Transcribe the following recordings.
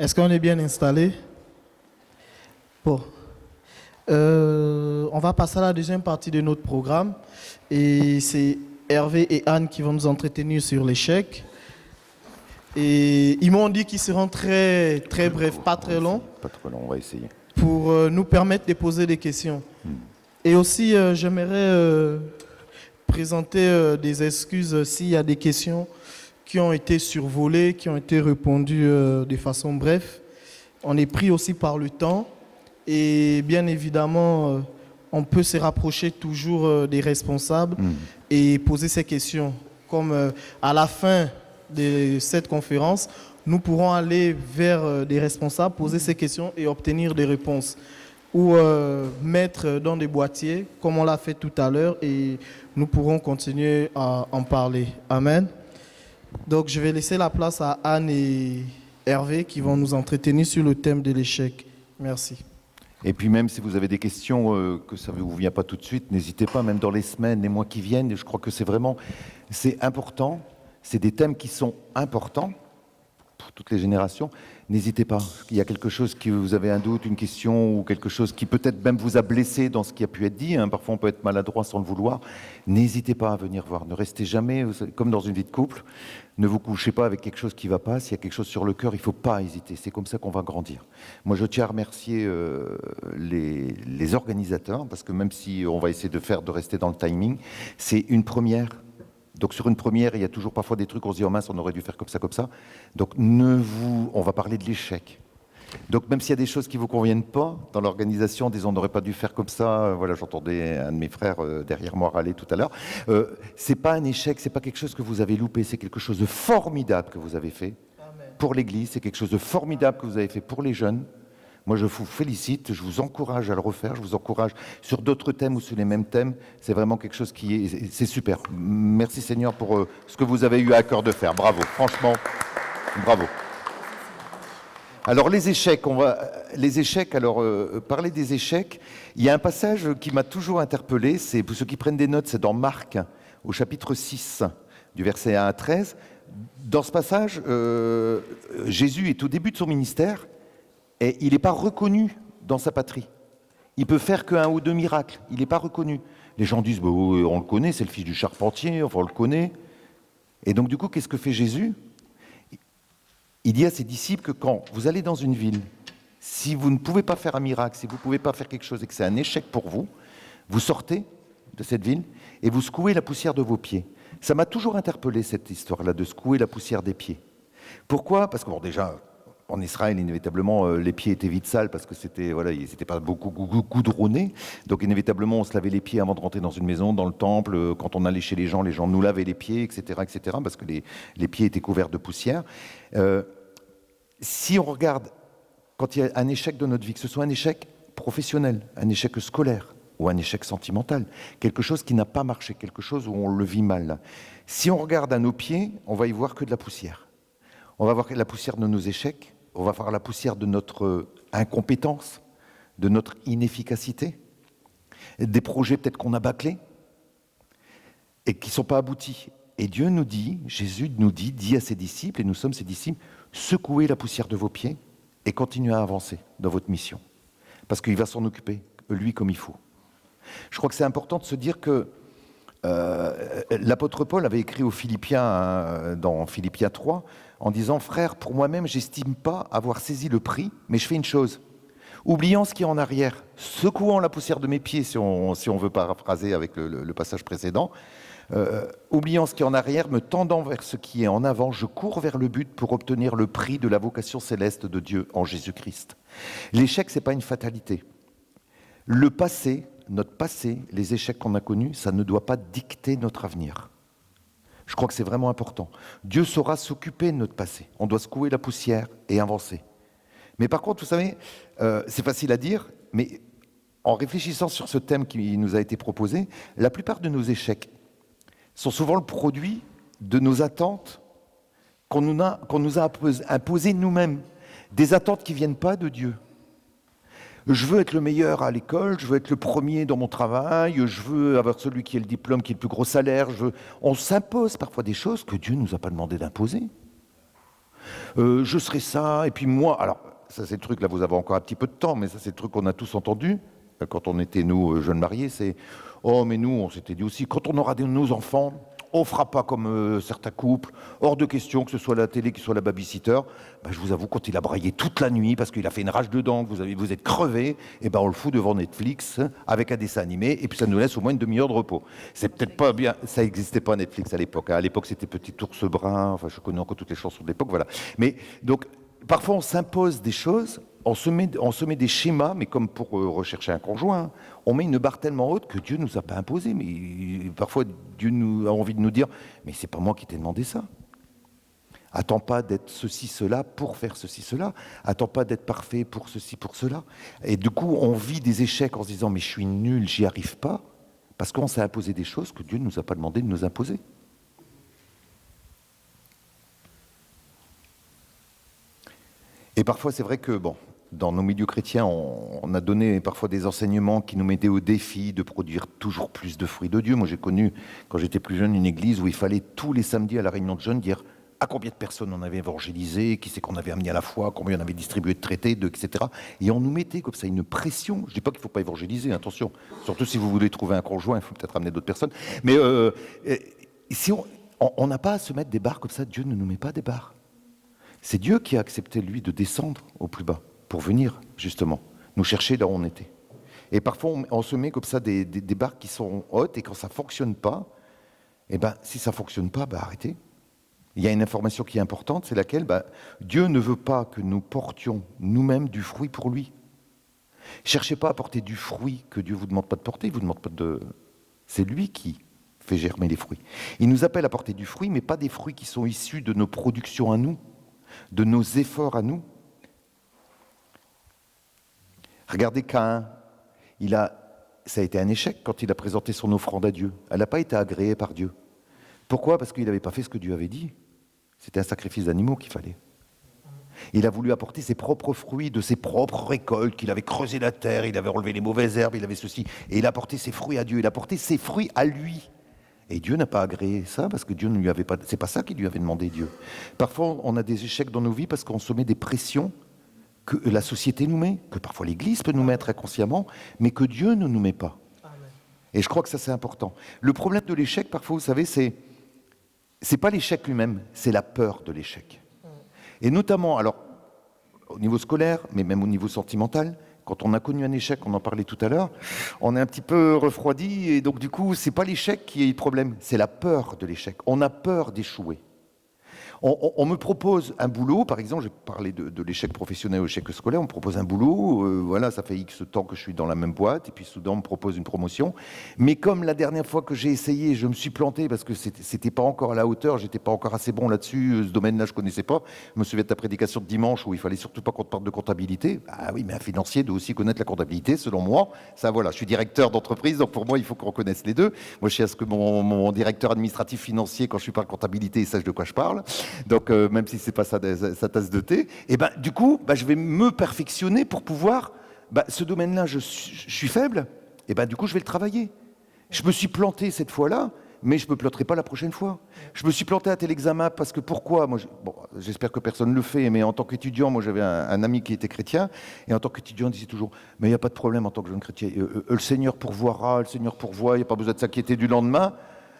Est-ce qu'on est bien installé? Bon. On va passer à la deuxième partie de notre programme. Et c'est Hervé et Anne qui vont nous entretenir sur l'échec. Et ils m'ont dit qu'ils seront très, très brefs, pas très longs. Pas trop long, on va essayer. Pour nous permettre de poser des questions. Et aussi, j'aimerais présenter des excuses s'il y a des questions qui ont été survolées, qui ont été répondues de façon brève. On est pris aussi par le temps et bien évidemment, on peut se rapprocher toujours des responsables et poser ces questions. Comme à la fin de cette conférence, nous pourrons aller vers des responsables, poser ces questions et obtenir des réponses. Ou mettre dans des boîtiers, comme on l'a fait tout à l'heure, et nous pourrons continuer à en parler. Amen. Donc, je vais laisser la place à Anne et Hervé qui vont nous entretenir sur le thème de l'échec. Merci. Et puis même si vous avez des questions que ça ne vous vient pas tout de suite, n'hésitez pas, même dans les semaines, les mois qui viennent. Je crois que c'est important. C'est des thèmes qui sont importants pour toutes les générations. N'hésitez pas. Il y a quelque chose qui vous avez un doute, une question ou quelque chose qui peut-être même vous a blessé dans ce qui a pu être dit. Parfois, on peut être maladroit sans le vouloir. N'hésitez pas à venir voir. Ne restez jamais, comme dans une vie de couple, ne vous couchez pas avec quelque chose qui ne va pas. S'il y a quelque chose sur le cœur, il ne faut pas hésiter. C'est comme ça qu'on va grandir. Moi, je tiens à remercier les organisateurs, parce que même si on va essayer de rester dans le timing, c'est une première. Donc sur une première, il y a toujours parfois des trucs, on se dit, oh mince, on aurait dû faire comme ça, comme ça. Donc on va parler de l'échec. Donc même s'il y a des choses qui ne vous conviennent pas dans l'organisation, disons, on n'aurait pas dû faire comme ça, voilà, j'entendais un de mes frères derrière moi râler tout à l'heure. C'est pas un échec, c'est pas quelque chose que vous avez loupé, c'est quelque chose de formidable que vous avez fait pour l'Église, c'est quelque chose de formidable que vous avez fait pour les jeunes. Moi, je vous félicite, je vous encourage à le refaire, je vous encourage sur d'autres thèmes ou sur les mêmes thèmes. C'est vraiment quelque chose c'est super. Merci Seigneur pour ce que vous avez eu à cœur de faire. Bravo, franchement, bravo. Alors les échecs, parler des échecs, il y a un passage qui m'a toujours interpellé, c'est pour ceux qui prennent des notes, c'est dans Marc, au chapitre 6, du verset 1 à 13. Dans ce passage, Jésus est au début de son ministère, et il n'est pas reconnu dans sa patrie. Il peut faire qu'un ou deux miracles. Il n'est pas reconnu. Les gens disent, bah, on le connaît, c'est le fils du charpentier, enfin on le connaît. Et donc du coup, qu'est-ce que fait Jésus? Il dit à ses disciples que quand vous allez dans une ville, si vous ne pouvez pas faire un miracle, si vous ne pouvez pas faire quelque chose et que c'est un échec pour vous, vous sortez de cette ville et vous secouez la poussière de vos pieds. Ça m'a toujours interpellé cette histoire-là de secouer la poussière des pieds. Pourquoi? Parce que bon, déjà, en Israël, inévitablement, les pieds étaient vite sales parce que ils n'étaient pas beaucoup goudronnés. Donc, inévitablement, on se lavait les pieds avant de rentrer dans une maison, dans le temple. Quand on allait chez les gens nous lavaient les pieds, etc., parce que les pieds étaient couverts de poussière. Si on regarde, quand il y a un échec de notre vie, que ce soit un échec professionnel, un échec scolaire ou un échec sentimental, quelque chose qui n'a pas marché, quelque chose où on le vit mal. Si on regarde à nos pieds, on va y voir que de la poussière. On va voir la poussière de nos échecs, on va voir la poussière de notre incompétence, de notre inefficacité, des projets peut-être qu'on a bâclés et qui ne sont pas aboutis. Et Dieu nous dit, Jésus nous dit à ses disciples, et nous sommes ses disciples, secouez la poussière de vos pieds et continuez à avancer dans votre mission. Parce qu'il va s'en occuper, lui, comme il faut. Je crois que c'est important de se dire que l'apôtre Paul avait écrit aux Philippiens, dans Philippiens 3, en disant « Frère, pour moi-même, j'estime pas avoir saisi le prix, mais je fais une chose. Oubliant ce qui est en arrière, secouant la poussière de mes pieds, si on veut paraphraser avec le passage précédent, oubliant ce qui est en arrière, me tendant vers ce qui est en avant, je cours vers le but pour obtenir le prix de la vocation céleste de Dieu en Jésus-Christ. » L'échec, ce n'est pas une fatalité. Le passé, notre passé, les échecs qu'on a connus, ça ne doit pas dicter notre avenir. Je crois que c'est vraiment important. Dieu saura s'occuper de notre passé. On doit secouer la poussière et avancer. Mais par contre, vous savez, c'est facile à dire, mais en réfléchissant sur ce thème qui nous a été proposé, la plupart de nos échecs sont souvent le produit de nos attentes qu'on nous a imposées nous-mêmes, des attentes qui ne viennent pas de Dieu. Je veux être le meilleur à l'école, je veux être le premier dans mon travail, je veux avoir celui qui a le diplôme, qui a le plus gros salaire. On s'impose parfois des choses que Dieu ne nous a pas demandé d'imposer. Je serai ça, et puis moi... Alors, ça c'est le truc, là vous avez encore un petit peu de temps, mais ça c'est le truc qu'on a tous entendu quand on était, nous, jeunes mariés, c'est « Oh, mais nous, on s'était dit aussi, quand on aura nos enfants, on ne fera pas comme certains couples, hors de question que ce soit la télé, que ce soit la babysitter. » Ben, je vous avoue, quand il a braillé toute la nuit, parce qu'il a fait une rage de dents, que vous êtes crevés, et ben on le fout devant Netflix, avec un dessin animé, et puis ça nous laisse au moins une demi-heure de repos. C'est peut-être pas bien, ça n'existait pas Netflix à l'époque. À l'époque, c'était Petit Ours Brun, enfin je connais encore toutes les chansons de l'époque, voilà. Mais donc, parfois on s'impose des choses, on se met des schémas, mais comme pour rechercher un conjoint, on met une barre tellement haute que Dieu ne nous a pas imposé. Mais parfois, Dieu a envie de nous dire « Mais c'est pas moi qui t'ai demandé ça. Attends pas d'être ceci, cela pour faire ceci, cela. Attends pas d'être parfait pour ceci, pour cela. » Et du coup, on vit des échecs en se disant « Mais je suis nul, j'y arrive pas. » Parce qu'on s'est imposé des choses que Dieu ne nous a pas demandé de nous imposer. Et parfois, c'est vrai que, bon, dans nos milieux chrétiens, on a donné parfois des enseignements qui nous mettaient au défi de produire toujours plus de fruits de Dieu. Moi, j'ai connu, quand j'étais plus jeune, une église où il fallait tous les samedis à la réunion de jeunes dire à combien de personnes on avait évangélisé, qui c'est qu'on avait amené à la foi, combien on avait distribué de traités, etc. Et on nous mettait comme ça une pression. Je ne dis pas qu'il ne faut pas évangéliser, attention. Surtout si vous voulez trouver un conjoint, il faut peut-être amener d'autres personnes. Mais si on n'a pas à se mettre des barres comme ça, Dieu ne nous met pas des barres. C'est Dieu qui a accepté, lui, de descendre au plus bas pour venir, justement, nous chercher là où on était. Et parfois, on se met comme ça des barres qui sont hautes, et quand ça ne fonctionne pas, eh ben, si ça ne fonctionne pas, ben, arrêtez. Il y a une information qui est importante, c'est laquelle Dieu ne veut pas que nous portions nous-mêmes du fruit pour lui. Cherchez pas à porter du fruit que Dieu ne vous demande pas de porter, il vous demande pas de... C'est lui qui fait germer les fruits. Il nous appelle à porter du fruit, mais pas des fruits qui sont issus de nos productions à nous, de nos efforts à nous. Regardez Caïn, ça a été un échec quand il a présenté son offrande à Dieu. Elle n'a pas été agréée par Dieu. Pourquoi ? Parce qu'il n'avait pas fait ce que Dieu avait dit. C'était un sacrifice d'animaux qu'il fallait. Il a voulu apporter ses propres fruits de ses propres récoltes, qu'il avait creusé la terre, il avait enlevé les mauvaises herbes, il avait ceci. Et il a apporté ses fruits à Dieu, il a apporté ses fruits à lui. Et Dieu n'a pas agréé ça parce que Dieu ne lui avait pas... C'est pas ça qu'il lui avait demandé, Dieu. Parfois, on a des échecs dans nos vies parce qu'on se met des pressions que la société nous met, que parfois l'Église peut nous mettre inconsciemment, mais que Dieu ne nous met pas. Amen. Et je crois que ça, c'est important. Le problème de l'échec, parfois, vous savez, c'est pas l'échec lui-même, c'est la peur de l'échec. Et notamment, alors, au niveau scolaire, mais même au niveau sentimental, quand on a connu un échec, on en parlait tout à l'heure, on est un petit peu refroidi, et donc du coup, c'est pas l'échec qui est le problème, c'est la peur de l'échec. On a peur d'échouer. On me propose un boulot, par exemple, j'ai parlé de l'échec professionnel ou l'échec scolaire, on me propose un boulot, voilà, ça fait X temps que je suis dans la même boîte, et puis soudain on me propose une promotion. Mais comme la dernière fois que j'ai essayé, je me suis planté parce que c'était pas encore à la hauteur, j'étais pas encore assez bon là-dessus, ce domaine-là je connaissais pas. Je me souviens de ta prédication de dimanche où il fallait surtout pas qu'on te parle de comptabilité. Ah oui, mais un financier doit aussi connaître la comptabilité, selon moi. Ça, voilà, je suis directeur d'entreprise, donc pour moi il faut qu'on connaisse les deux. Moi je sais à ce que mon directeur administratif financier, quand je lui parle comptabilité, il sache de quoi je parle. Donc, même si ce n'est pas sa tasse de thé, et du coup, je vais me perfectionner pour pouvoir, ce domaine-là, je suis faible, et du coup, je vais le travailler. Je me suis planté cette fois-là, mais je ne me planterai pas la prochaine fois. Je me suis planté à tel examen parce que pourquoi ? Moi, j'espère que personne ne le fait, mais en tant qu'étudiant, moi j'avais un ami qui était chrétien, et en tant qu'étudiant, il disait toujours, mais il n'y a pas de problème en tant que jeune chrétien, le Seigneur pourvoira, le Seigneur pourvoit, il n'y a pas besoin de s'inquiéter du lendemain.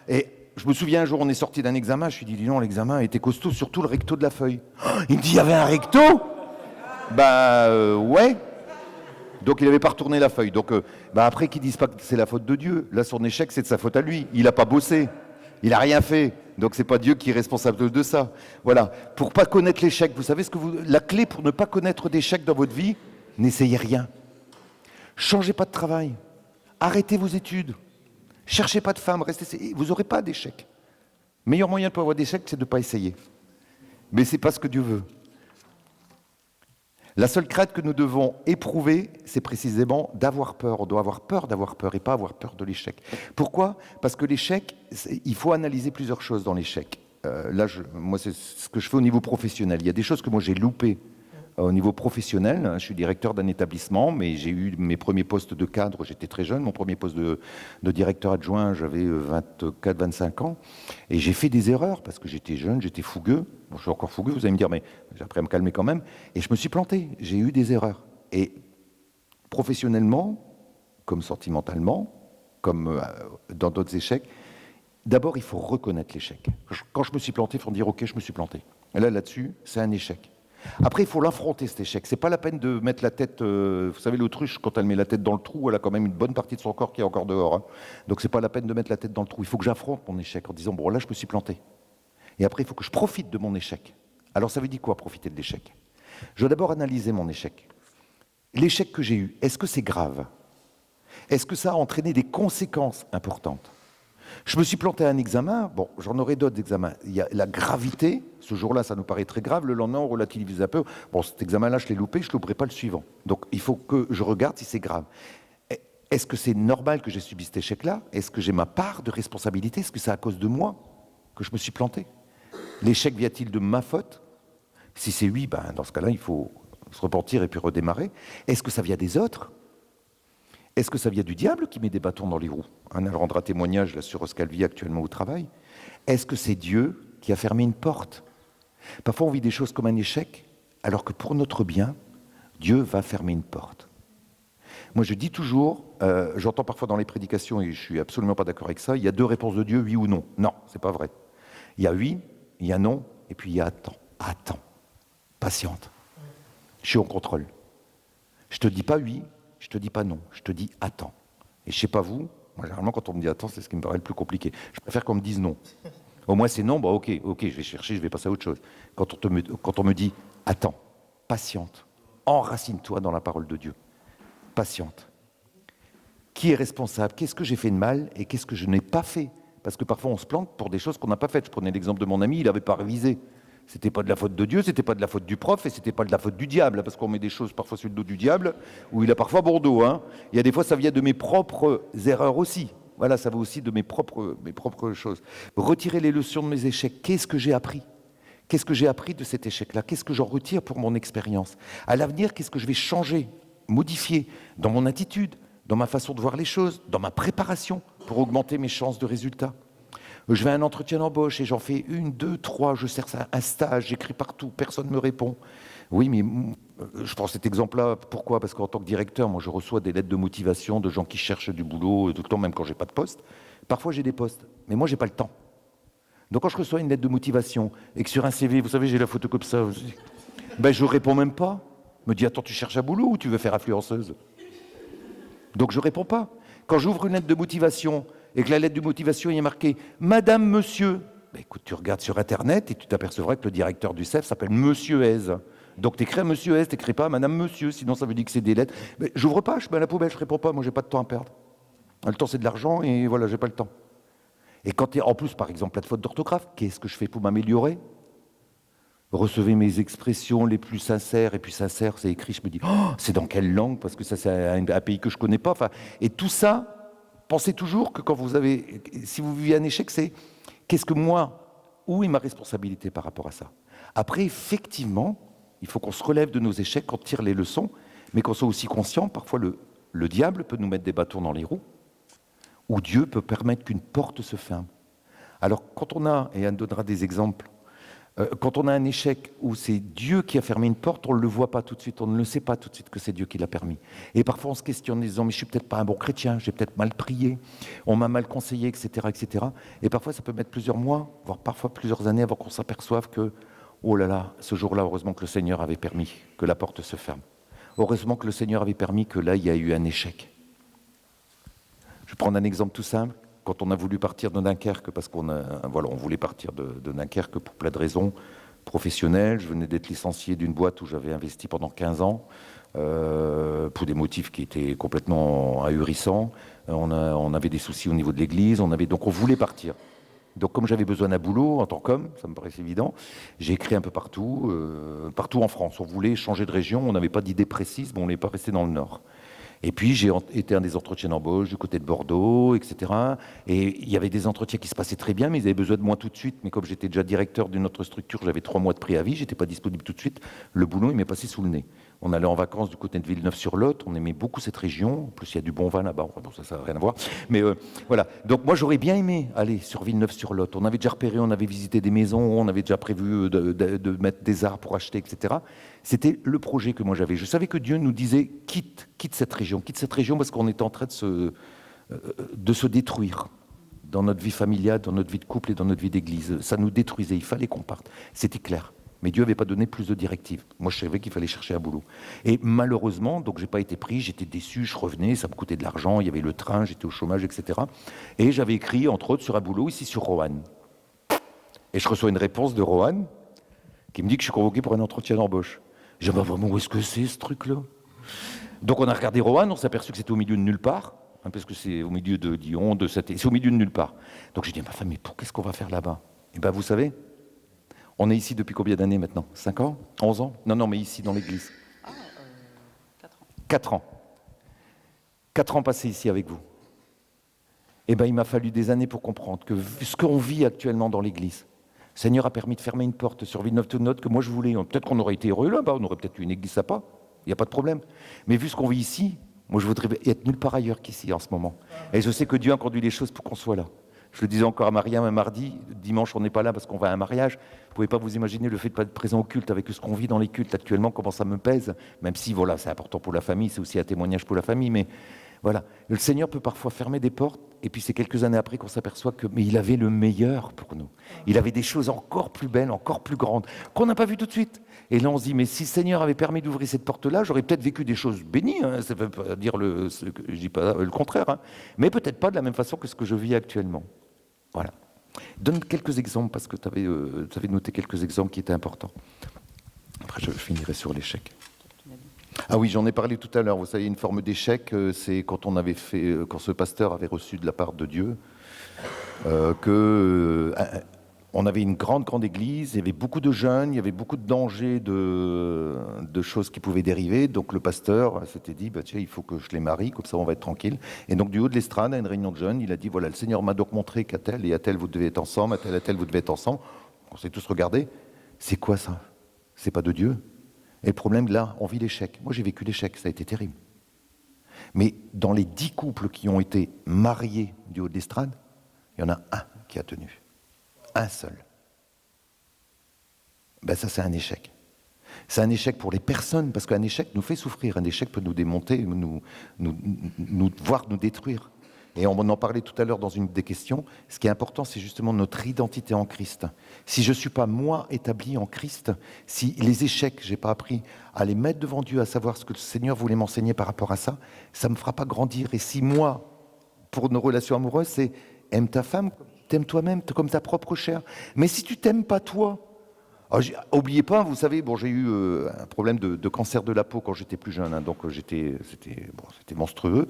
Et je me souviens, un jour, on est sorti d'un examen, je lui ai dit, dis non, l'examen était costaud, surtout le recto de la feuille. Il me dit, il y avait un recto ? Ouais. Donc, il n'avait pas retourné la feuille. Donc, après, qu'ils disent pas que c'est la faute de Dieu. Là, son échec, c'est de sa faute à lui. Il n'a pas bossé. Il n'a rien fait. Donc, c'est pas Dieu qui est responsable de ça. Voilà. Pour pas connaître l'échec, vous savez la clé pour ne pas connaître d'échec dans votre vie, n'essayez rien. Changez pas de travail. Arrêtez vos études. Cherchez pas de femme, restez, vous n'aurez pas d'échec. Le meilleur moyen de ne pas avoir d'échec, c'est de ne pas essayer. Mais ce n'est pas ce que Dieu veut. La seule crainte que nous devons éprouver, c'est précisément d'avoir peur. On doit avoir peur d'avoir peur et pas avoir peur de l'échec. Pourquoi ? Parce que l'échec, il faut analyser plusieurs choses dans l'échec. Moi, c'est ce que je fais au niveau professionnel. Il y a des choses que moi j'ai loupées Au niveau professionnel, je suis directeur d'un établissement, mais j'ai eu mes premiers postes de cadre, j'étais très jeune. Mon premier poste de directeur adjoint, j'avais 24-25 ans. Et j'ai fait des erreurs parce que j'étais jeune, j'étais fougueux. Bon, je suis encore fougueux, vous allez me dire, mais j'ai appris à me calmer quand même. Et je me suis planté, j'ai eu des erreurs. Et professionnellement, comme sentimentalement, comme dans d'autres échecs, d'abord, il faut reconnaître l'échec. Quand je me suis planté, il faut dire, OK, je me suis planté. Et là-dessus, c'est un échec. Après, il faut l'affronter, cet échec. C'est pas la peine de mettre la tête... vous savez, l'autruche, quand elle met la tête dans le trou, elle a quand même une bonne partie de son corps qui est encore dehors. Hein. Donc, c'est pas la peine de mettre la tête dans le trou. Il faut que j'affronte mon échec en disant, bon, là, je me suis planté. Et après, il faut que je profite de mon échec. Alors, ça veut dire quoi, profiter de l'échec? Je dois d'abord analyser mon échec. L'échec que j'ai eu, est-ce que c'est grave? Est-ce que ça a entraîné des conséquences importantes? Je me suis planté à un examen, bon, j'en aurai d'autres examens. Il y a la gravité, ce jour-là, ça nous paraît très grave, le lendemain, on relativise un peu. Bon, cet examen-là, je l'ai loupé, je ne louperai pas le suivant. Donc, il faut que je regarde si c'est grave. Est-ce que c'est normal que j'ai subi cet échec-là? Est-ce que j'ai ma part de responsabilité? Est-ce que c'est à cause de moi que je me suis planté? L'échec vient-il de ma faute? Si c'est oui, ben, dans ce cas-là, il faut se repentir et puis redémarrer. Est-ce que ça vient des autres? Est-ce que ça vient du diable qui met des bâtons dans les roues? Elle rendra témoignage là, sur ce qu'elle vit actuellement au travail. Est-ce que c'est Dieu qui a fermé une porte? Parfois, on vit des choses comme un échec, alors que pour notre bien, Dieu va fermer une porte. Moi, je dis toujours, j'entends parfois dans les prédications, et je ne suis absolument pas d'accord avec ça, il y a deux réponses de Dieu, oui ou non. Non, ce n'est pas vrai. Il y a oui, il y a non, et puis il y a attends. Attends, patiente. Je suis en contrôle. Je ne te dis pas oui, je ne te dis pas non, je te dis attends. Et je ne sais pas vous, moi généralement quand on me dit attends, c'est ce qui me paraît le plus compliqué. Je préfère qu'on me dise non. Au moins c'est non, bah ok, je vais chercher, je vais passer à autre chose. Quand on me dit attends, patiente, enracine-toi dans la parole de Dieu. Patiente. Qui est responsable? Qu'est-ce que j'ai fait de mal et qu'est-ce que je n'ai pas fait? Parce que parfois on se plante pour des choses qu'on n'a pas faites. Je prenais l'exemple de mon ami, il n'avait pas révisé. C'était pas de la faute de Dieu, c'était pas de la faute du prof et c'était pas de la faute du diable, parce qu'on met des choses parfois sur le dos du diable, où il a parfois Bordeaux. Hein. Il y a des fois, ça vient de mes propres erreurs aussi. Voilà, ça va aussi de mes propres choses. Retirer les leçons de mes échecs. Qu'est-ce que j'ai appris? Qu'est-ce que j'ai appris de cet échec-là? Qu'est-ce que j'en retire pour mon expérience? À l'avenir, qu'est-ce que je vais changer, modifier dans mon attitude, dans ma façon de voir les choses, dans ma préparation pour augmenter mes chances de résultats? Je vais à un entretien d'embauche et j'en fais 1, 2, 3, je cherche un stage, j'écris partout, personne ne me répond. Oui, mais je prends cet exemple-là, pourquoi? Parce qu'en tant que directeur, moi je reçois des lettres de motivation de gens qui cherchent du boulot tout le temps, même quand j'ai pas de poste. Parfois j'ai des postes, mais moi j'ai pas le temps. Donc quand je reçois une lettre de motivation et que sur un CV, vous savez, j'ai la photo comme ça, ben je réponds même pas. Je me dis, attends, tu cherches un boulot ou tu veux faire influenceuse? Donc je réponds pas. Quand j'ouvre une lettre de motivation et que la lettre de motivation y est marquée « Madame, Monsieur », ben écoute, tu regardes sur Internet et tu t'apercevras que le directeur du CEF s'appelle Monsieur Hez. Donc tu écris à Monsieur Hez, tu n'écris pas à Madame, Monsieur, sinon ça veut dire que c'est des lettres. Mais j'ouvre pas, je mets à la poubelle, je réponds pas, moi j'ai pas de temps à perdre. Le temps c'est de l'argent et voilà, j'ai pas le temps. Et quand tu es en plus, par exemple, la faute d'orthographe, qu'est-ce que je fais pour m'améliorer? Recevez mes expressions les plus sincères, et puis sincère, c'est écrit, je me dis, oh, c'est dans quelle langue? Parce que ça, c'est un pays que je connais pas. Enfin, et tout ça, pensez toujours que quand vous avez, si vous vivez un échec, c'est qu'est-ce que moi, où est ma responsabilité par rapport à ça? Après, effectivement, il faut qu'on se relève de nos échecs, qu'on tire les leçons, mais qu'on soit aussi conscient, parfois le diable peut nous mettre des bâtons dans les roues, ou Dieu peut permettre qu'une porte se ferme. Alors, quand on a, et Anne donnera des exemples, quand on a un échec où c'est Dieu qui a fermé une porte, on ne le voit pas tout de suite, on ne le sait pas tout de suite que c'est Dieu qui l'a permis. Et parfois on se questionne en disant, mais je suis peut-être pas un bon chrétien, j'ai peut-être mal prié, on m'a mal conseillé, etc., etc. Et parfois ça peut mettre plusieurs mois, voire parfois plusieurs années avant qu'on s'aperçoive que, oh là là, ce jour-là, heureusement que le Seigneur avait permis que la porte se ferme. Heureusement que le Seigneur avait permis que là, il y a eu un échec. Je vais prendre un exemple tout simple. Quand on a voulu partir de Dunkerque, parce on voulait partir de Dunkerque pour plein de raisons professionnelles. Je venais d'être licencié d'une boîte où j'avais investi pendant 15 ans, pour des motifs qui étaient complètement ahurissants. On avait des soucis au niveau de l'église, donc on voulait partir. Donc comme j'avais besoin d'un boulot en tant qu'homme, ça me paraissait évident, j'ai écrit un peu partout en France. On voulait changer de région, on n'avait pas d'idée précise, mais on n'est pas resté dans le Nord. Et puis j'ai été à des entretiens d'embauche du côté de Bordeaux, etc. Et il y avait des entretiens qui se passaient très bien, mais ils avaient besoin de moi tout de suite. Mais comme j'étais déjà directeur d'une autre structure, j'avais 3 mois de préavis, j'étais pas disponible tout de suite. Le boulot, il m'est passé sous le nez. On allait en vacances du côté de Villeneuve-sur-Lot, on aimait beaucoup cette région. En plus, il y a du bon vin là-bas. Enfin, bon, ça n'a rien à voir. Mais voilà. Donc moi, j'aurais bien aimé aller sur Villeneuve-sur-Lot. On avait déjà repéré, on avait visité des maisons, on avait déjà prévu de mettre des arbres pour acheter, etc. C'était le projet que moi j'avais. Je savais que Dieu nous disait quitte cette région parce qu'on était en train de se détruire dans notre vie familiale, dans notre vie de couple et dans notre vie d'église. Ça nous détruisait, il fallait qu'on parte. C'était clair. Mais Dieu n'avait pas donné plus de directives. Moi, je savais qu'il fallait chercher un boulot. Et malheureusement, donc j'ai pas été pris, j'étais déçu, je revenais, ça me coûtait de l'argent, il y avait le train, j'étais au chômage, etc. Et j'avais écrit, entre autres, sur un boulot ici sur Roanne. Et je reçois une réponse de Roanne qui me dit que je suis convoqué pour un entretien d'embauche. Je dis, bah, vraiment, où est-ce que c'est ce truc-là? Donc on a regardé Roanne, on s'est aperçu que c'était au milieu de nulle part, hein, parce que c'est au milieu de Dijon, c'est au milieu de nulle part. Donc j'ai dit à ma femme, mais qu'est-ce qu'on va faire là-bas? Et bien vous savez, on est ici depuis combien d'années maintenant? 5 ans? 11 ans? Non, mais ici dans l'église. 4 ans. 4 ans. 4 ans passés ici avec vous. Et bien il m'a fallu des années pour comprendre que ce qu'on vit actuellement dans l'église, le Seigneur a permis de fermer une porte sur Villeneuve-sur-Lot que moi je voulais. Peut-être qu'on aurait été heureux là-bas, on aurait peut-être eu une église sympa, il n'y a pas de problème. Mais vu ce qu'on vit ici, moi je voudrais être nulle part ailleurs qu'ici en ce moment. Et je sais que Dieu a conduit les choses pour qu'on soit là. Je le disais encore à Mariam un mardi, dimanche on n'est pas là parce qu'on va à un mariage. Vous ne pouvez pas vous imaginer le fait de ne pas être présent au culte avec ce qu'on vit dans les cultes actuellement, comment ça me pèse, même si voilà, c'est important pour la famille, c'est aussi un témoignage pour la famille, mais voilà. Le Seigneur peut parfois fermer des portes, et puis c'est quelques années après qu'on s'aperçoit que mais il avait le meilleur pour nous. Il avait des choses encore plus belles, encore plus grandes, qu'on n'a pas vues tout de suite. Et là on se dit, mais si le Seigneur avait permis d'ouvrir cette porte-là, j'aurais peut-être vécu des choses bénies, hein. Ça ne veut pas dire je dis pas le contraire, hein. Mais peut-être pas de la même façon que ce que je vis actuellement. Voilà. Donne quelques exemples, parce que tu avais noté quelques exemples qui étaient importants. Après, je finirai sur l'échec. Ah oui, j'en ai parlé tout à l'heure. Vous savez, une forme d'échec, c'est quand quand ce pasteur avait reçu de la part de Dieu on avait une grande église, il y avait beaucoup de jeunes, il y avait beaucoup de dangers de choses qui pouvaient dériver. Donc le pasteur s'était dit, bah, tiens, il faut que je les marie, comme ça on va être tranquille. Et donc du haut de l'estrade, à une réunion de jeunes, il a dit, voilà, le Seigneur m'a donc montré qu'à tel et à tel vous devez être ensemble, à tel vous devez être ensemble. On s'est tous regardés. C'est quoi ça? C'est pas de Dieu. Et le problème, là, on vit l'échec. Moi, j'ai vécu l'échec, ça a été terrible. Mais dans les 10 couples qui ont été mariés du haut de l'estrade, il y en a un qui a tenu. Un seul. Ben ça, c'est un échec. C'est un échec pour les personnes, parce qu'un échec nous fait souffrir. Un échec peut nous démonter, voire nous détruire. Et on en parlait tout à l'heure dans une des questions. Ce qui est important, c'est justement notre identité en Christ. Si je ne suis pas, moi, établi en Christ, si les échecs, je n'ai pas appris à les mettre devant Dieu, à savoir ce que le Seigneur voulait m'enseigner par rapport à ça, ça ne me fera pas grandir. Et si moi, pour nos relations amoureuses, c'est aime ta femme, t'aimes toi-même, comme ta propre chair. Mais si tu t'aimes pas toi, oubliez pas, vous savez, bon, j'ai eu un problème de cancer de la peau quand j'étais plus jeune, hein, donc c'était monstrueux.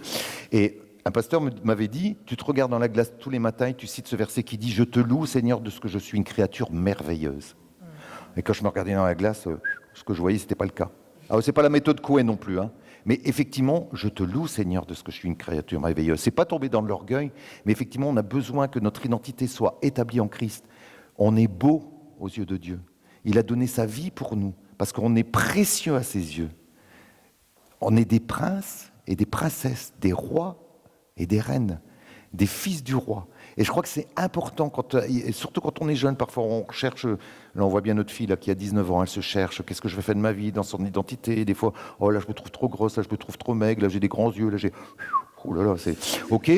Et un pasteur m'avait dit, tu te regardes dans la glace tous les matins et tu cites ce verset qui dit « Je te loue, Seigneur, de ce que je suis une créature merveilleuse. » Et quand je me regardais dans la glace, ce que je voyais, c'était pas le cas. Alors, c'est pas la méthode Cohen non plus, hein. Mais effectivement, je te loue, Seigneur, de ce que je suis une créature merveilleuse. C'est pas tomber dans l'orgueil, mais effectivement, on a besoin que notre identité soit établie en Christ. On est beau aux yeux de Dieu. Il a donné sa vie pour nous, parce qu'on est précieux à ses yeux. On est des princes et des princesses, des rois et des reines, des fils du roi. Et je crois que c'est important, surtout quand on est jeune, parfois on cherche, là on voit bien notre fille là, qui a 19 ans, elle se cherche, qu'est-ce que je vais faire de ma vie, dans son identité, des fois, oh là je me trouve trop grosse, là je me trouve trop maigre, là j'ai des grands yeux, là j'ai... Oh là là, c'est... Ok.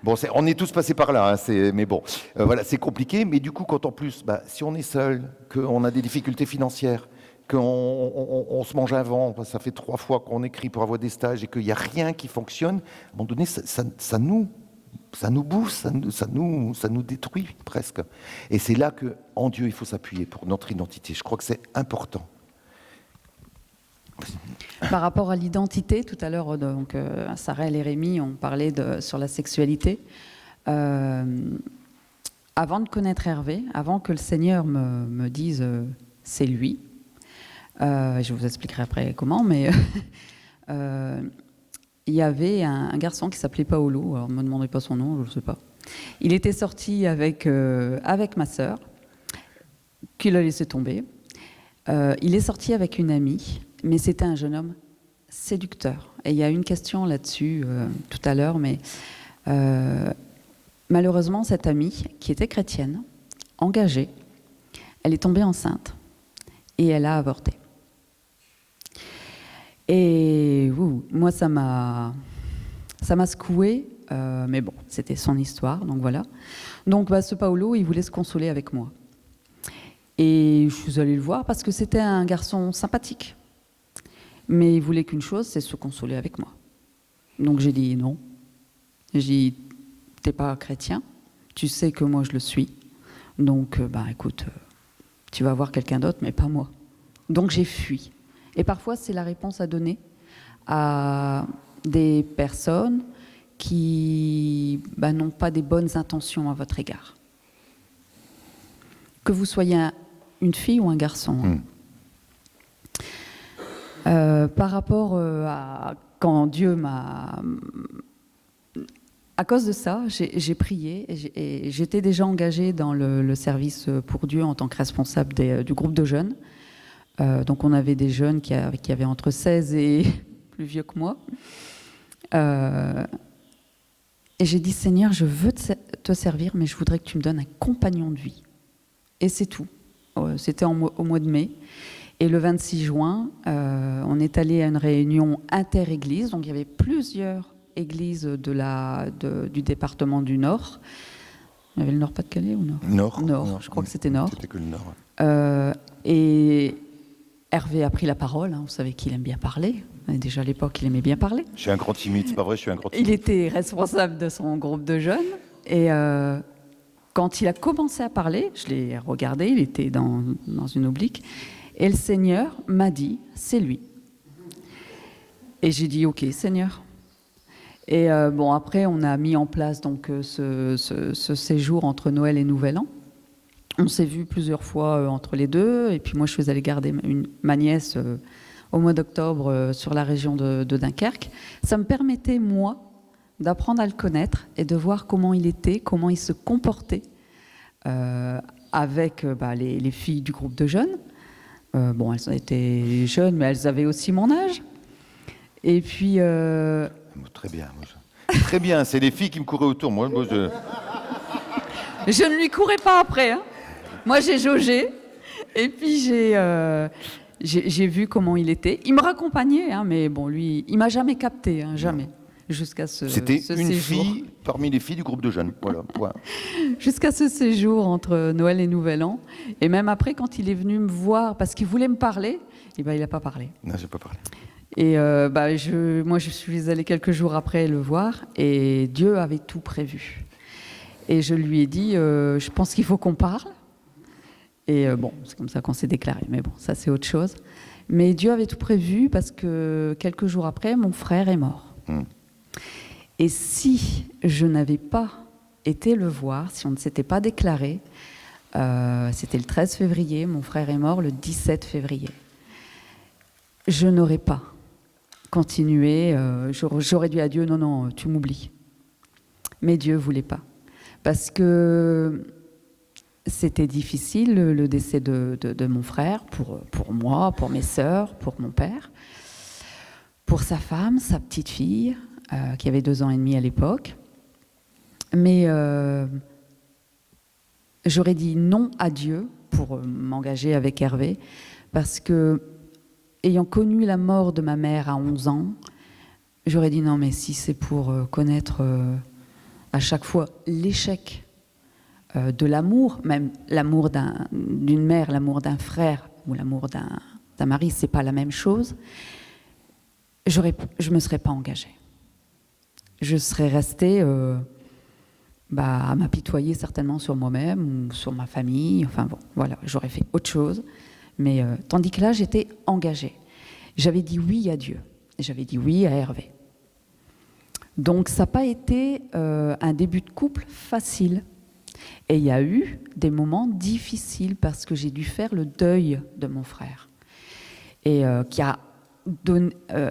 Bon, on est tous passés par là, hein, mais bon, voilà, c'est compliqué, mais du coup, quand en plus, si on est seul, qu'on a des difficultés financières, qu'on se mange un vent, ça fait 3 fois qu'on écrit pour avoir des stages et qu'il n'y a rien qui fonctionne, à un moment donné, ça nous bouffe, ça nous détruit presque. Et c'est là qu'en Dieu, il faut s'appuyer pour notre identité. Je crois que c'est important. Par rapport à l'identité, tout à l'heure, donc Sarah et Rémi ont parlé sur la sexualité. Avant de connaître Hervé, avant que le Seigneur me dise c'est lui, je vous expliquerai après comment, mais il y avait un garçon qui s'appelait Paolo, alors ne me demandez pas son nom, je ne sais pas. Il était sorti avec ma sœur, qu'il a laissé tomber. Il est sorti avec une amie, mais c'était un jeune homme séducteur. Et il y a une question là-dessus tout à l'heure, mais malheureusement, cette amie, qui était chrétienne, engagée, elle est tombée enceinte et elle a avorté. Et moi, ça m'a secouée, mais bon, c'était son histoire, donc voilà. Donc, ce Paolo, il voulait se consoler avec moi. Et je suis allée le voir parce que c'était un garçon sympathique. Mais il voulait qu'une chose, c'est se consoler avec moi. Donc j'ai dit non. J'ai dit, t'es pas chrétien, tu sais que moi je le suis. Donc, écoute, tu vas voir quelqu'un d'autre, mais pas moi. Donc j'ai fui. Et parfois, c'est la réponse à donner à des personnes qui n'ont pas des bonnes intentions à votre égard. Que vous soyez une fille ou un garçon. Par rapport à quand Dieu m'a... À cause de ça, j'ai prié et j'étais déjà engagée dans le service pour Dieu en tant que responsable du groupe de jeunes. Donc on avait des jeunes qui avaient entre 16 et plus vieux que moi. Et j'ai dit, Seigneur, je veux te servir, mais je voudrais que tu me donnes un compagnon de vie. Et c'est tout. C'était au mois de mai. Et le 26 juin, on est allé à une réunion inter-église. Donc il y avait plusieurs églises du département du Nord. Il y avait le Nord-Pas-de-Calais ou Nord ? Nord, je crois que c'était Nord. C'était que le Nord. Et Hervé a pris la parole. Vous savez qu'il aime bien parler. Déjà à l'époque, il aimait bien parler. Je suis un grand timide, c'est pas vrai, je suis un grand timide. Il était responsable de son groupe de jeunes. Et quand il a commencé à parler, je l'ai regardé, il était dans une oblique. Et le Seigneur m'a dit, c'est lui. Et j'ai dit, ok, Seigneur. Et après, on a mis en place donc ce séjour entre Noël et Nouvel An. On s'est vu plusieurs fois entre les deux. Et puis moi, je suis allée garder ma nièce au mois d'octobre sur la région de Dunkerque. Ça me permettait, moi, d'apprendre à le connaître et de voir comment il était, comment il se comportait avec les filles du groupe de jeunes. Elles étaient jeunes, mais elles avaient aussi mon âge. Et puis... Très bien. Très bien, c'est les filles qui me couraient autour. Je ne lui courais pas après. Hein. Moi, j'ai jaugé. Et puis, j'ai vu comment il était. Il me raccompagnait, hein, mais bon, lui, il m'a jamais capté, hein, jamais. Jusqu'à C'était ce une séjour. fille parmi les filles du groupe de jeunes. Voilà. Point. Jusqu'à ce séjour entre Noël et Nouvel An. Et même après, quand il est venu me voir, parce qu'il voulait me parler, il n'a pas parlé. Non, j'ai pas parlé. Et moi, je suis allée quelques jours après le voir, et Dieu avait tout prévu. Et je lui ai dit, je pense qu'il faut qu'on parle. Et c'est comme ça qu'on s'est déclaré. Mais bon, ça, c'est autre chose. Mais Dieu avait tout prévu parce que quelques jours après, mon frère est mort. Et si je n'avais pas été le voir, si on ne s'était pas déclaré, c'était le 13 février, mon frère est mort le 17 février. Je n'aurais pas continué, j'aurais dit à Dieu, non, tu m'oublies. Mais Dieu ne voulait pas. Parce que c'était difficile, le décès de mon frère, pour moi, pour mes sœurs, pour mon père, pour sa femme, sa petite fille, qui avait 2 ans et demi à l'époque. Mais j'aurais dit non à Dieu pour m'engager avec Hervé, parce que, ayant connu la mort de ma mère à 11 ans, j'aurais dit non, mais si c'est pour connaître à chaque fois l'échec de l'amour, même l'amour d'une mère, l'amour d'un frère ou l'amour d'un mari, c'est pas la même chose, je me serais pas engagée. Je serais restée à m'apitoyer certainement sur moi-même ou sur ma famille. Enfin bon, voilà, j'aurais fait autre chose. Mais tandis que là, j'étais engagée. J'avais dit oui à Dieu. J'avais dit oui à Hervé. Donc ça n'a pas été un début de couple facile. Et il y a eu des moments difficiles parce que j'ai dû faire le deuil de mon frère. Et qui a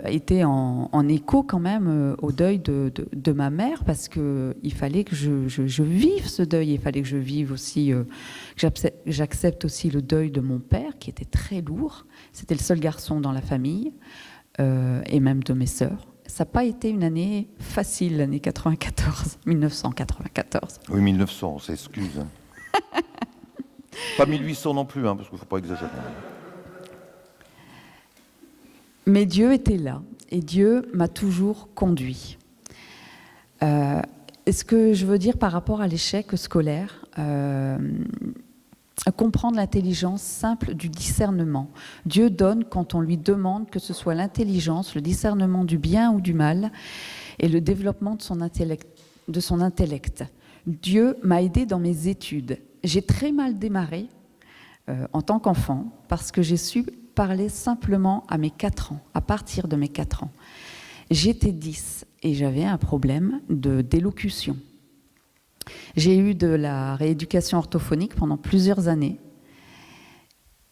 été en écho quand même au deuil de ma mère, parce qu'il fallait que je vive ce deuil. Il fallait que je vive aussi, que j'accepte aussi le deuil de mon père, qui était très lourd. C'était le seul garçon dans la famille, et même de mes sœurs. Ça n'a pas été une année facile, l'année 1994. Oui, 1900, on s'excuse. Pas 1800 non plus, parce qu'il ne faut pas exagérer. Mais Dieu était là, et Dieu m'a toujours conduit. Ce que je veux dire par rapport à l'échec scolaire, comprendre l'intelligence simple du discernement. Dieu donne quand on lui demande, que ce soit l'intelligence, le discernement du bien ou du mal, et le développement de son intellect. Dieu m'a aidé dans mes études. J'ai très mal démarré en tant qu'enfant, parce que j'ai su parler simplement à mes 4 ans, à partir de mes 4 ans. J'étais 10 et j'avais un problème d'élocution. J'ai eu de la rééducation orthophonique pendant plusieurs années,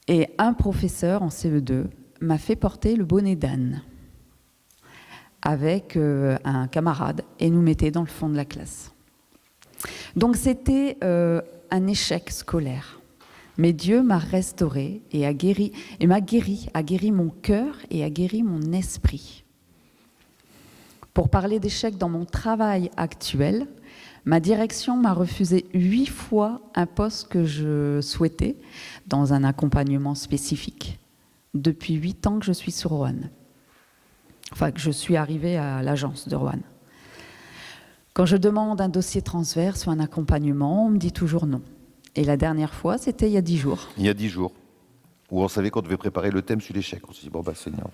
et un professeur en CE2 m'a fait porter le bonnet d'âne avec un camarade, et nous mettait dans le fond de la classe. Donc c'était un échec scolaire. Mais Dieu m'a restauré et a guéri mon cœur et a guéri mon esprit. Pour parler d'échec dans mon travail actuel, ma direction m'a refusé 8 fois un poste que je souhaitais dans un accompagnement spécifique. Depuis 8 ans que je suis sur Roanne. Enfin, que je suis arrivée à l'agence de Roanne. Quand je demande un dossier transverse ou un accompagnement, on me dit toujours non. Et la dernière fois, c'était il y a 10 jours. Il y a 10 jours, où on savait qu'on devait préparer le thème sur l'échec. On s'est dit, bon, Seigneur.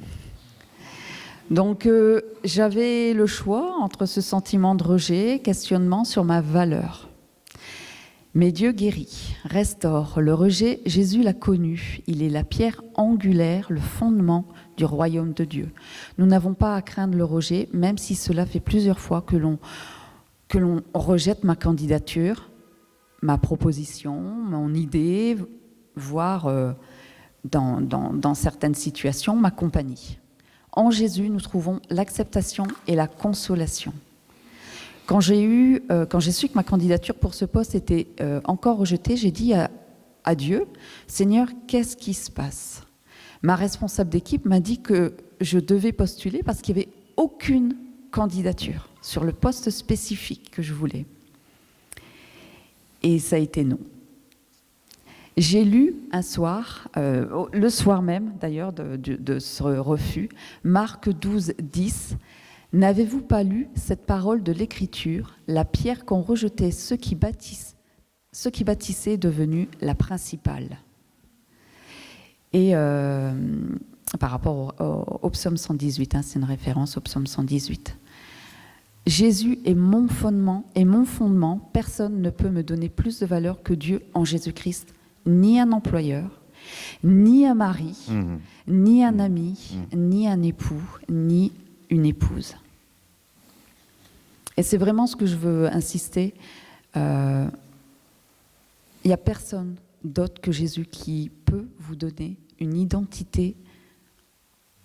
Donc, j'avais le choix entre ce sentiment de rejet, questionnement sur ma valeur. Mais Dieu guérit, restaure. Le rejet, Jésus l'a connu. Il est la pierre angulaire, le fondement du royaume de Dieu. Nous n'avons pas à craindre le rejet, même si cela fait plusieurs fois que l'on rejette ma candidature, ma proposition, mon idée, voire dans certaines situations, ma compagnie. En Jésus, nous trouvons l'acceptation et la consolation. Quand j'ai su que ma candidature pour ce poste était encore rejetée, j'ai dit à Dieu, « Seigneur, qu'est-ce qui se passe ?» Ma responsable d'équipe m'a dit que je devais postuler parce qu'il n'y avait aucune candidature sur le poste spécifique que je voulais. Et ça a été non. J'ai lu un soir, le soir même d'ailleurs de ce refus, Marc 12, 10. « N'avez-vous pas lu cette parole de l'Écriture, la pierre qu'ont rejetée ceux qui bâtissaient est devenue la principale ?» Et par rapport au psaume 118, c'est une référence au psaume 118. Jésus est mon fondement. Personne ne peut me donner plus de valeur que Dieu en Jésus-Christ. Ni un employeur, ni un mari, ni un ami, ni un époux, ni une épouse. Et c'est vraiment ce que je veux insister. Il n'y a personne d'autre que Jésus qui peut vous donner une identité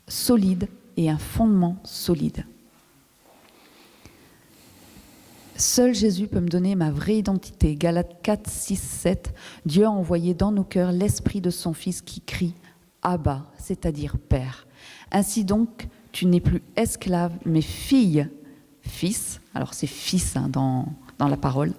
solide et un fondement solide. Seul Jésus peut me donner ma vraie identité. Galates 4, 6, 7. Dieu a envoyé dans nos cœurs l'esprit de son Fils qui crie « Abba », c'est-à-dire « Père ». Ainsi donc, tu n'es plus esclave, mais fille, fils. Alors c'est fils dans la parole.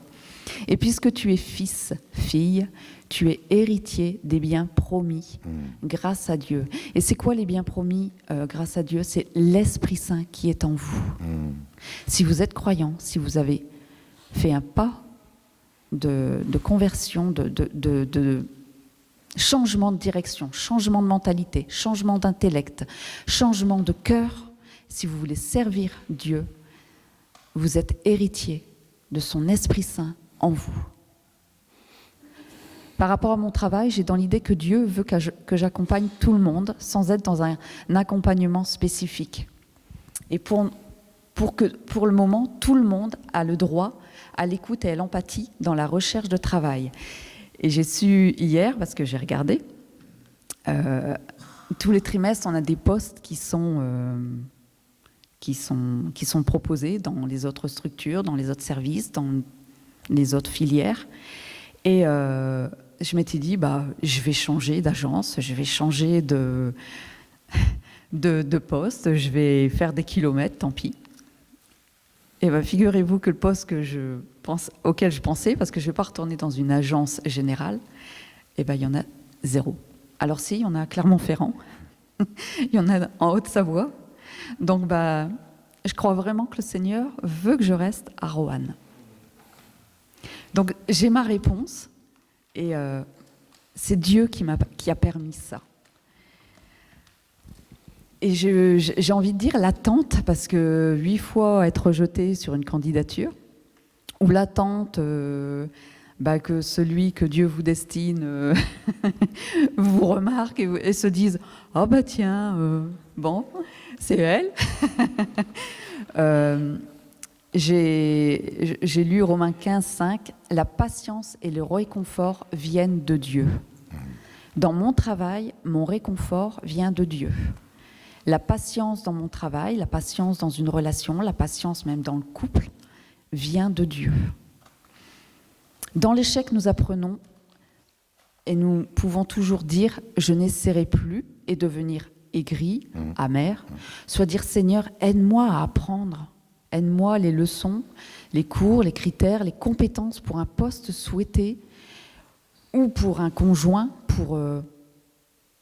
Et puisque tu es fils, fille, tu es héritier des biens promis grâce à Dieu. Et c'est quoi les biens promis grâce à Dieu ? C'est l'Esprit Saint qui est en vous. Si vous êtes croyant, si vous avez fait un pas de conversion, de changement de direction, changement de mentalité, changement d'intellect, changement de cœur, si vous voulez servir Dieu, vous êtes héritier de son Esprit Saint en vous. Par rapport à mon travail, j'ai dans l'idée que Dieu veut que j'accompagne tout le monde sans être dans un accompagnement spécifique. Et pour le moment, tout le monde a le droit à l'écoute et à l'empathie dans la recherche de travail. Et j'ai su hier, parce que j'ai regardé, tous les trimestres, on a des postes qui sont proposés dans les autres structures, dans les autres services, dans les autres filières. Et je m'étais dit, je vais changer d'agence, je vais changer de poste, je vais faire des kilomètres, tant pis. Et figurez-vous que le poste auquel je pensais, parce que je ne vais pas retourner dans une agence générale, il y en a 0. Alors si, il y en a à Clermont-Ferrand, il y en a en Haute-Savoie. Donc je crois vraiment que le Seigneur veut que je reste à Roanne. Donc j'ai ma réponse, et c'est Dieu qui a permis ça. Et j'ai envie de dire l'attente, parce que 8 fois être rejeté sur une candidature, ou l'attente que celui que Dieu vous destine vous remarque et se dise « Ah tiens, bon, c'est elle ». J'ai lu Romains 15, 5, « La patience et le réconfort viennent de Dieu. Dans mon travail, mon réconfort vient de Dieu. » La patience dans mon travail, la patience dans une relation, la patience même dans le couple, vient de Dieu. Dans l'échec, nous apprenons et nous pouvons toujours dire « je n'essaierai plus » et devenir aigri, amer, soit dire « Seigneur, aide-moi à apprendre, aide-moi les leçons, les cours, les critères, les compétences pour un poste souhaité ou pour un conjoint, pour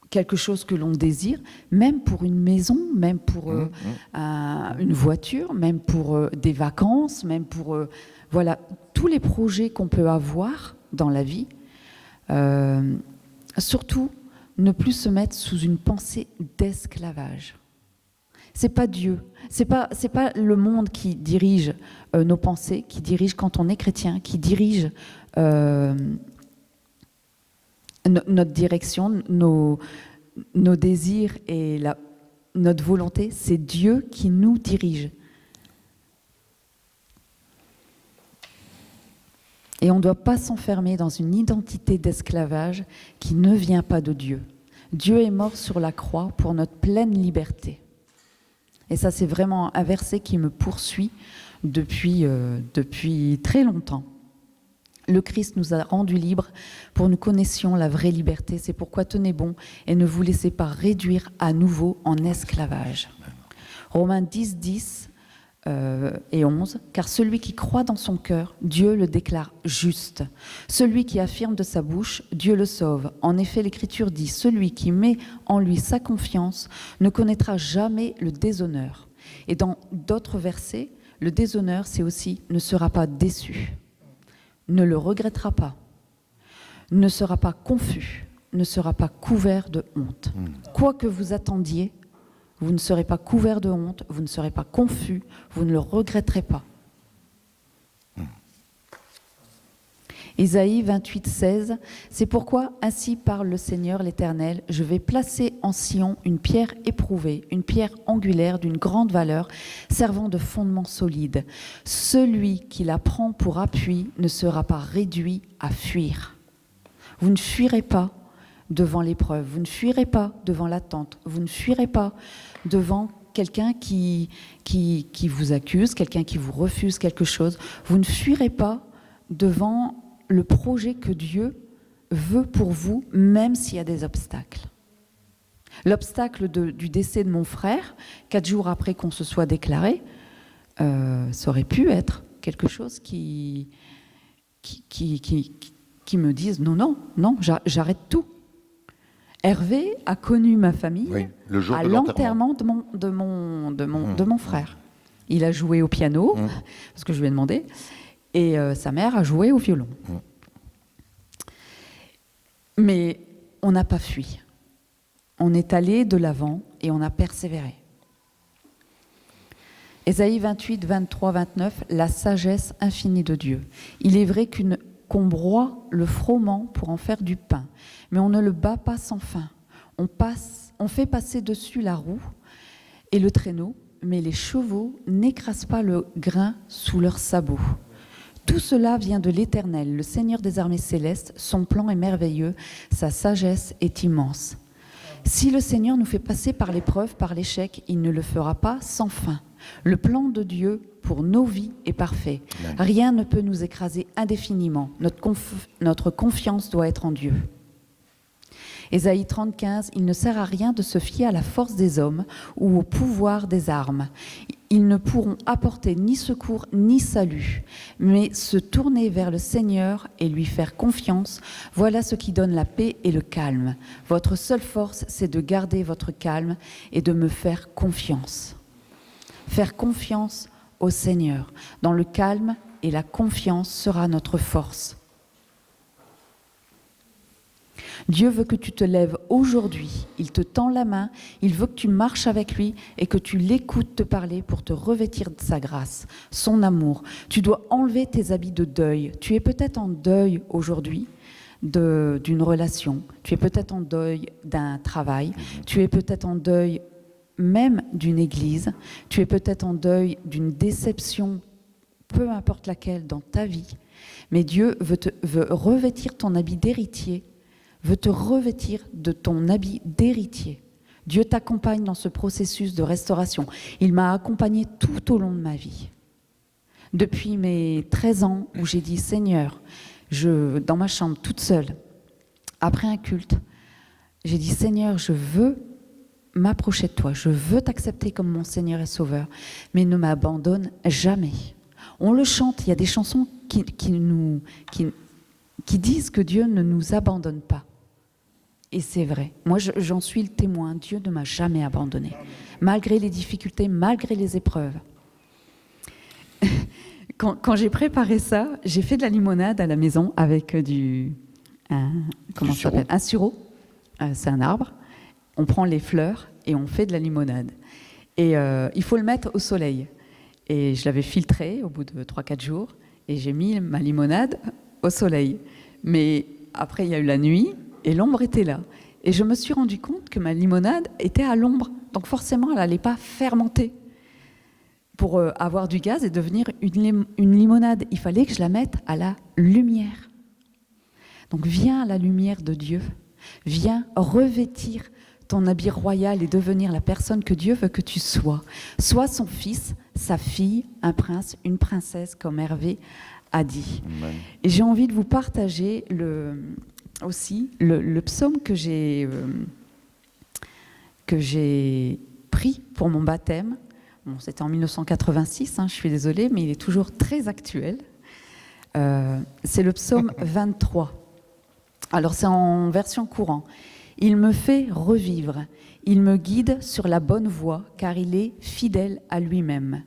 quelque chose que l'on désire, même pour une maison, même pour une voiture, même pour des vacances, même pour voilà, tous les projets qu'on peut avoir dans la vie. Surtout, ne plus se mettre sous une pensée d'esclavage. C'est pas Dieu, c'est pas le monde qui dirige nos pensées, qui dirige quand on est chrétien, qui dirige notre direction, nos désirs et notre volonté. C'est Dieu qui nous dirige. Et on ne doit pas s'enfermer dans une identité d'esclavage qui ne vient pas de Dieu. Dieu est mort sur la croix pour notre pleine liberté. Et ça, c'est vraiment un verset qui me poursuit depuis très longtemps. Le Christ nous a rendus libres pour que nous connaissions la vraie liberté. C'est pourquoi tenez bon et ne vous laissez pas réduire à nouveau en esclavage. Romains 10, 10 et 11. Car celui qui croit dans son cœur, Dieu le déclare juste. Celui qui affirme de sa bouche, Dieu le sauve. En effet, l'Écriture dit, celui qui met en lui sa confiance ne connaîtra jamais le déshonneur. Et dans d'autres versets, le déshonneur, c'est aussi ne sera pas déçu, ne le regrettera pas, ne sera pas confus, ne sera pas couvert de honte. Quoi que vous attendiez, vous ne serez pas couvert de honte, vous ne serez pas confus, vous ne le regretterez pas. Ésaïe 28, 16, c'est pourquoi ainsi parle le Seigneur l'Éternel, je vais placer en Sion une pierre éprouvée, une pierre angulaire d'une grande valeur, servant de fondement solide. Celui qui la prend pour appui ne sera pas réduit à fuir. Vous ne fuirez pas devant l'épreuve, vous ne fuirez pas devant l'attente, vous ne fuirez pas devant quelqu'un qui vous accuse, quelqu'un qui vous refuse quelque chose. Vous ne fuirez pas devant le projet que Dieu veut pour vous, même s'il y a des obstacles. L'obstacle du décès de mon frère, 4 jours après qu'on se soit déclaré, ça aurait pu être quelque chose qui me dise non, j'arrête tout. Hervé a connu ma famille le jour à de l'enterrement de mon frère. Il a joué au piano, parce que je lui ai demandé, et sa mère a joué au violon. Mais on n'a pas fui. On est allé de l'avant et on a persévéré. Ésaïe 28, 23, 29, la sagesse infinie de Dieu. Il est vrai qu'on broie le froment pour en faire du pain, mais on ne le bat pas sans fin. On fait passer dessus la roue et le traîneau, mais les chevaux n'écrasent pas le grain sous leurs sabots. Tout cela vient de l'Éternel, le Seigneur des armées célestes. Son plan est merveilleux, sa sagesse est immense. Si le Seigneur nous fait passer par l'épreuve, par l'échec, il ne le fera pas sans fin. Le plan de Dieu pour nos vies est parfait. Amen. Rien ne peut nous écraser indéfiniment. Notre confiance doit être en Dieu. Ésaïe 30,15, il ne sert à rien de se fier à la force des hommes ou au pouvoir des armes. Ils ne pourront apporter ni secours ni salut, mais se tourner vers le Seigneur et lui faire confiance, voilà ce qui donne la paix et le calme. Votre seule force, c'est de garder votre calme et de me faire confiance. Faire confiance au Seigneur. Dans le calme et la confiance sera notre force. Dieu veut que tu te lèves aujourd'hui, il te tend la main, il veut que tu marches avec lui et que tu l'écoutes te parler pour te revêtir de sa grâce, son amour. Tu dois enlever tes habits de deuil. Tu es peut-être en deuil aujourd'hui d'une relation, tu es peut-être en deuil d'un travail, tu es peut-être en deuil même d'une église, tu es peut-être en deuil d'une déception, peu importe laquelle dans ta vie, mais Dieu veut revêtir ton habit d'héritier, veut te revêtir de ton habit d'héritier. Dieu t'accompagne dans ce processus de restauration. Il m'a accompagné tout au long de ma vie. Depuis mes 13 ans où j'ai dit « Seigneur », dans ma chambre toute seule, après un culte, j'ai dit « Seigneur, je veux m'approcher de toi, je veux t'accepter comme mon Seigneur et Sauveur, mais ne m'abandonne jamais. » On le chante, il y a des chansons qui disent que Dieu ne nous abandonne pas. Et c'est vrai. Moi, j'en suis le témoin. Dieu ne m'a jamais abandonné. Malgré les difficultés, malgré les épreuves. Quand j'ai préparé ça, j'ai fait de la limonade à la maison avec un sureau. C'est un arbre. On prend les fleurs et on fait de la limonade. Et il faut le mettre au soleil. Et je l'avais filtré au bout de 3-4 jours. Et j'ai mis ma limonade au soleil. Mais après, il y a eu la nuit. Et l'ombre était là. Et je me suis rendu compte que ma limonade était à l'ombre. Donc forcément, elle n'allait pas fermenter pour avoir du gaz et devenir une limonade. Il fallait que je la mette à la lumière. Donc viens à la lumière de Dieu. Viens revêtir ton habit royal et devenir la personne que Dieu veut que tu sois. Sois son fils, sa fille, un prince, une princesse, comme Hervé a dit. Amen. Et j'ai envie de vous partager aussi le psaume que j'ai pris pour mon baptême. Bon, c'était en 1986, je suis désolée, mais il est toujours très actuel. C'est le psaume 23. Alors c'est en version courant. Il me fait revivre, il me guide sur la bonne voie, car il est fidèle à lui-même.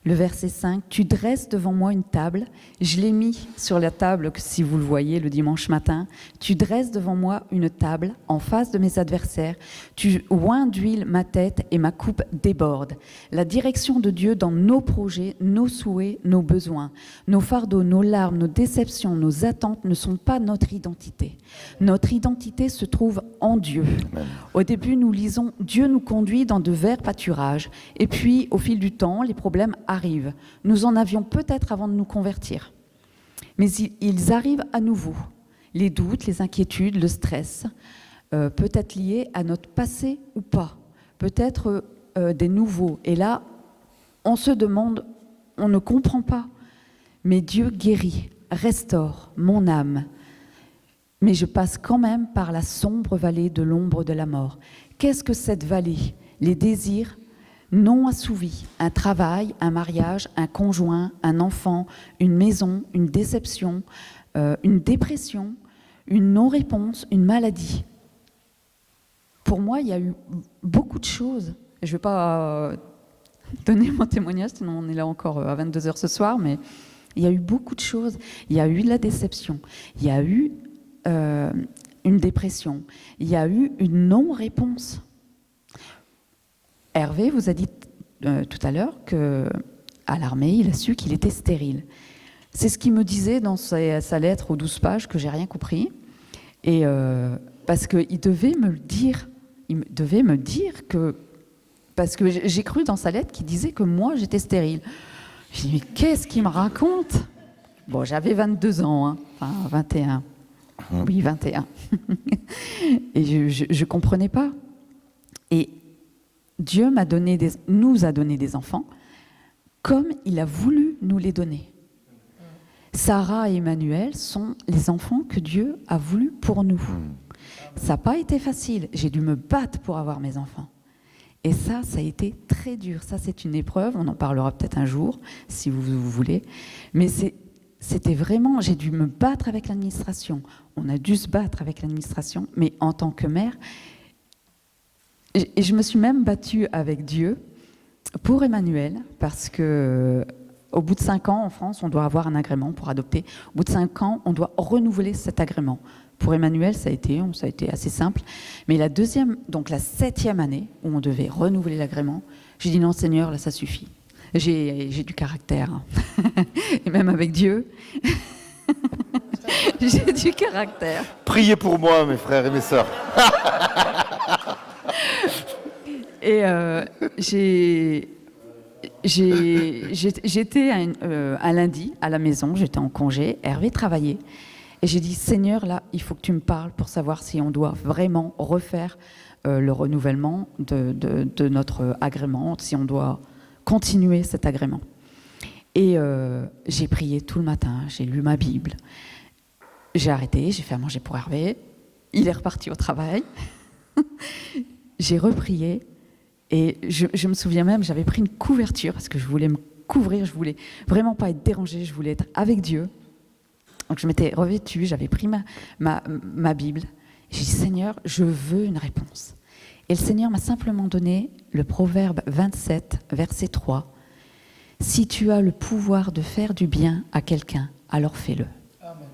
Le verset 5, tu dresses devant moi une table, je l'ai mis sur la table, si vous le voyez le dimanche matin, tu dresses devant moi une table en face de mes adversaires, tu oins d'huile ma tête et ma coupe déborde. La direction de Dieu dans nos projets, nos souhaits, nos besoins, nos fardeaux, nos larmes, nos déceptions, nos attentes ne sont pas notre identité. Notre identité se trouve en Dieu. Amen. Au début, nous lisons « Dieu nous conduit dans de verts pâturages » et puis, au fil du temps, les problèmes arrivent. Nous en avions peut-être avant de nous convertir. Mais ils arrivent à nouveau. Les doutes, les inquiétudes, le stress, peut-être liés à notre passé ou pas. Peut-être des nouveaux. Et là, on se demande, on ne comprend pas. Mais Dieu guérit, restaure mon âme. Mais je passe quand même par la sombre vallée de l'ombre de la mort. Qu'est-ce que cette vallée? Les désirs non assouvis, un travail, un mariage, un conjoint, un enfant, une maison, une déception, une dépression, une non-réponse, une maladie. Pour moi, il y a eu beaucoup de choses. Je ne vais pas donner mon témoignage, sinon on est là encore à 22h ce soir, mais il y a eu beaucoup de choses. Il y a eu de la déception, il y a eu une dépression, il y a eu une non-réponse. Hervé vous a dit tout à l'heure qu'à l'armée, il a su qu'il était stérile. C'est ce qu'il me disait dans sa lettre aux 12 pages, que j'ai rien compris. Et parce qu'il devait me le dire. Il devait me dire que... Parce que j'ai cru dans sa lettre qu'il disait que moi, j'étais stérile. J'ai dit, mais qu'est-ce qu'il me raconte? Bon, j'avais 22 ans, enfin 21. Oui, 21. Et je ne comprenais pas. Et Dieu nous a donné des enfants comme il a voulu nous les donner. Sarah et Emmanuel sont les enfants que Dieu a voulu pour nous. Ça n'a pas été facile. J'ai dû me battre pour avoir mes enfants. Et ça a été très dur. Ça, c'est une épreuve. On en parlera peut-être un jour, si vous voulez. Mais c'était vraiment... J'ai dû me battre avec l'administration. On a dû se battre avec l'administration. Mais en tant que mère... Et je me suis même battue avec Dieu pour Emmanuel, parce que au bout de 5 ans, en France, on doit avoir un agrément pour adopter. Au bout de 5 ans, on doit renouveler cet agrément. Pour Emmanuel, ça a été assez simple. Mais la 7e année, où on devait renouveler l'agrément, j'ai dit non, Seigneur, là, ça suffit. J'ai du caractère. Et même avec Dieu, j'ai du caractère. Priez pour moi, mes frères et mes sœurs. Et j'étais un lundi à la maison, j'étais en congé, Hervé travaillait. Et j'ai dit, Seigneur, là, il faut que tu me parles pour savoir si on doit vraiment refaire le renouvellement de notre agrément, si on doit continuer cet agrément. Et j'ai prié tout le matin, j'ai lu ma Bible. J'ai arrêté, j'ai fait à manger pour Hervé. Il est reparti au travail. J'ai reprié. Et je me souviens même, j'avais pris une couverture parce que je voulais me couvrir, je voulais vraiment pas être dérangée, je voulais être avec Dieu. Donc je m'étais revêtue, j'avais pris ma Bible. J'ai dit, Seigneur, je veux une réponse. Et le Seigneur m'a simplement donné le Proverbe 27, verset 3. Si tu as le pouvoir de faire du bien à quelqu'un, alors fais-le. Amen.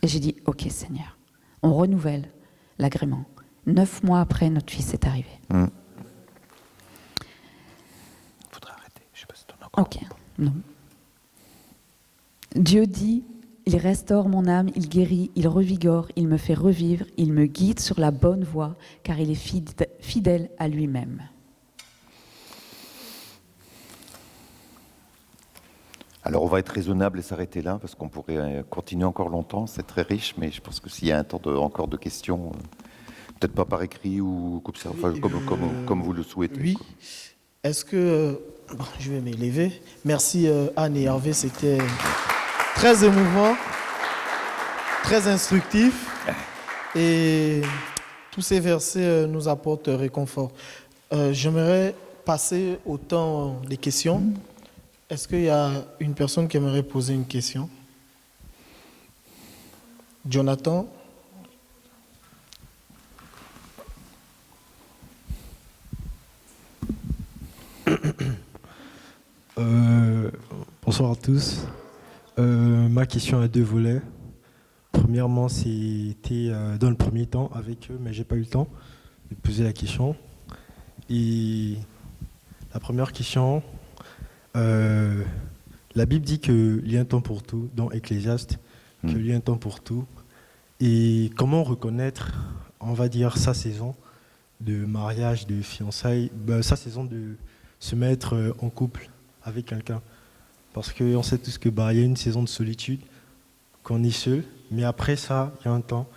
Et j'ai dit, ok Seigneur, on renouvelle l'agrément. 9 mois après, notre fils est arrivé. Faudrait arrêter. Je sais pas si t'en as encore. Ok, non. Dieu dit, il restaure mon âme, il guérit, il revigore, il me fait revivre, il me guide sur la bonne voie, car il est fidèle à lui-même. Alors on va être raisonnable et s'arrêter là, parce qu'on pourrait continuer encore longtemps, c'est très riche, mais je pense que s'il y a un temps encore de questions, peut-être pas par écrit ou comme ça, enfin, comme vous le souhaitez. Oui. Quoi. Est-ce que... je vais m'élever. Merci Anne et Hervé, c'était très émouvant, très instructif, et tous ces versets nous apportent réconfort. J'aimerais passer au temps des questions. Est-ce qu'il y a une personne qui aimerait poser une question? Jonathan? Bonsoir à tous. Ma question a 2 volets. Premièrement, c'était dans le premier temps avec eux, mais j'ai pas eu le temps de poser la question. Et la première question, la Bible dit qu'il y a un temps pour tout, dans Ecclésiaste, qu'il y a un temps pour tout. Et comment reconnaître, on va dire, sa saison de mariage, de fiançailles, sa saison de se mettre en couple avec quelqu'un? Parce qu'on sait tous que y a une saison de solitude, qu'on est seul, mais après ça, il y a un temps.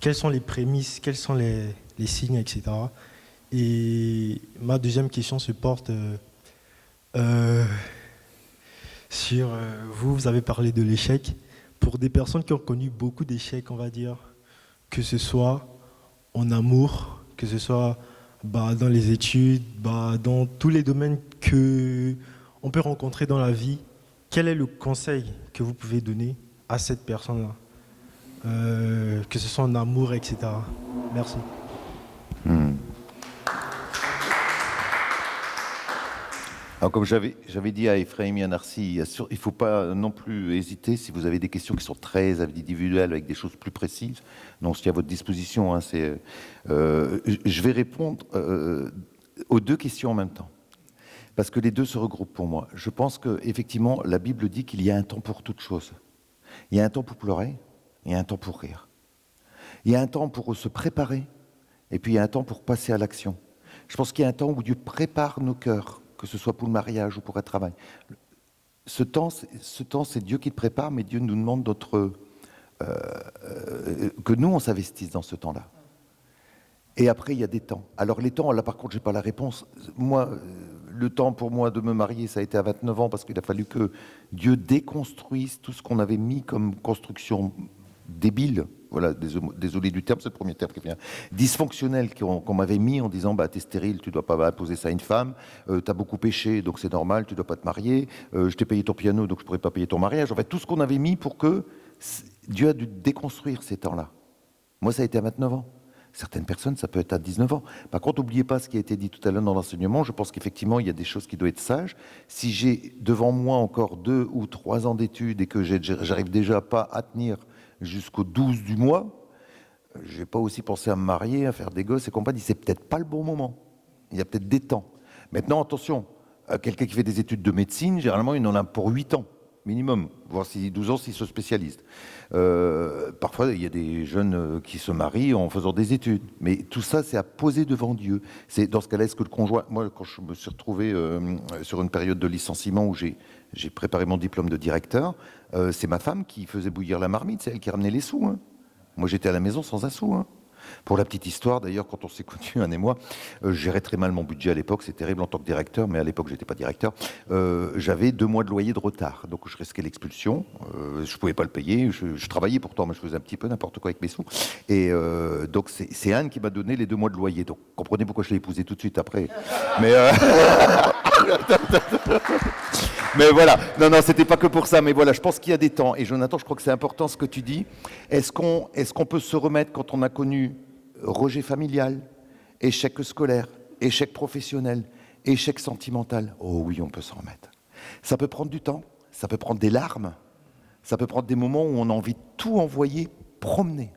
Quelles sont les prémices, quels sont les signes, etc. Et ma deuxième question se porte sur... vous avez parlé de l'échec. Pour des personnes qui ont connu beaucoup d'échecs, on va dire, que ce soit en amour, que ce soit dans les études, dans tous les domaines qu'on peut rencontrer dans la vie, quel est le conseil que vous pouvez donner à cette personne-là, que ce soit en amour, etc. Merci. Alors, comme j'avais dit à Ephraim et à Narcy, il ne faut pas non plus hésiter si vous avez des questions qui sont très individuelles avec des choses plus précises. Non, c'est à votre disposition. Je vais répondre aux 2 questions en même temps, parce que les 2 se regroupent pour moi. Je pense qu'effectivement, la Bible dit qu'il y a un temps pour toute chose. Il y a un temps pour pleurer, il y a un temps pour rire. Il y a un temps pour se préparer, et puis il y a un temps pour passer à l'action. Je pense qu'il y a un temps où Dieu prépare nos cœurs, que ce soit pour le mariage ou pour un travail. Ce temps, c'est Dieu qui le prépare, mais Dieu nous demande notre que nous, on s'investisse dans ce temps-là. Et après, il y a des temps. Alors les temps, là par contre, je n'ai pas la réponse. Moi, le temps pour moi de me marier, ça a été à 29 ans, parce qu'il a fallu que Dieu déconstruise tout ce qu'on avait mis comme construction débile. Voilà, désolé du terme, c'est le premier terme qui vient. Dysfonctionnel qu'on m'avait mis en disant t'es stérile, tu ne dois pas imposer ça à une femme, tu as beaucoup péché, donc c'est normal, tu ne dois pas te marier, je t'ai payé ton piano, donc je ne pourrais pas payer ton mariage. En fait, tout ce qu'on avait mis pour que Dieu a dû déconstruire ces temps-là. Moi, ça a été à 29 ans. Certaines personnes, ça peut être à 19 ans. Par contre, n'oubliez pas ce qui a été dit tout à l'heure dans l'enseignement. Je pense qu'effectivement, il y a des choses qui doivent être sages. Si j'ai devant moi encore 2 ou 3 ans d'études et que j'arrive déjà pas à tenir jusqu'au 12 du mois, je vais pas aussi penser à me marier, à faire des gosses et compagnie. C'est peut-être pas le bon moment. Il y a peut-être des temps. Maintenant, attention, quelqu'un qui fait des études de médecine, généralement, il en a pour 8 ans. Minimum, voire 12 ans s'ils se spécialisent. Parfois, il y a des jeunes qui se marient en faisant des études. Mais tout ça, c'est à poser devant Dieu. C'est dans ce cas-là, est-ce que le conjoint... Moi, quand je me suis retrouvé sur une période de licenciement où j'ai préparé mon diplôme de directeur, c'est ma femme qui faisait bouillir la marmite, c'est elle qui ramenait les sous. Hein. Moi, j'étais à la maison sans un sou. Hein. Pour la petite histoire, d'ailleurs, quand on s'est connus, Anne et moi, je gérais très mal mon budget à l'époque, c'est terrible en tant que directeur, mais à l'époque, je n'étais pas directeur. J'avais 2 mois de loyer de retard, donc je risquais l'expulsion. Je ne pouvais pas le payer, je travaillais pourtant, mais je faisais un petit peu n'importe quoi avec mes sous. Et donc, c'est Anne qui m'a donné les 2 mois de loyer. Donc, comprenez pourquoi je l'ai épousée tout de suite après. Mais... Mais voilà, non, c'était pas que pour ça, mais voilà, je pense qu'il y a des temps. Et Jonathan, je crois que c'est important ce que tu dis. Est-ce qu'on peut se remettre quand on a connu rejet familial, échec scolaire, échec professionnel, échec sentimental? Oh oui, on peut s'en remettre. Ça peut prendre du temps, ça peut prendre des larmes, ça peut prendre des moments où on a envie de tout envoyer promener.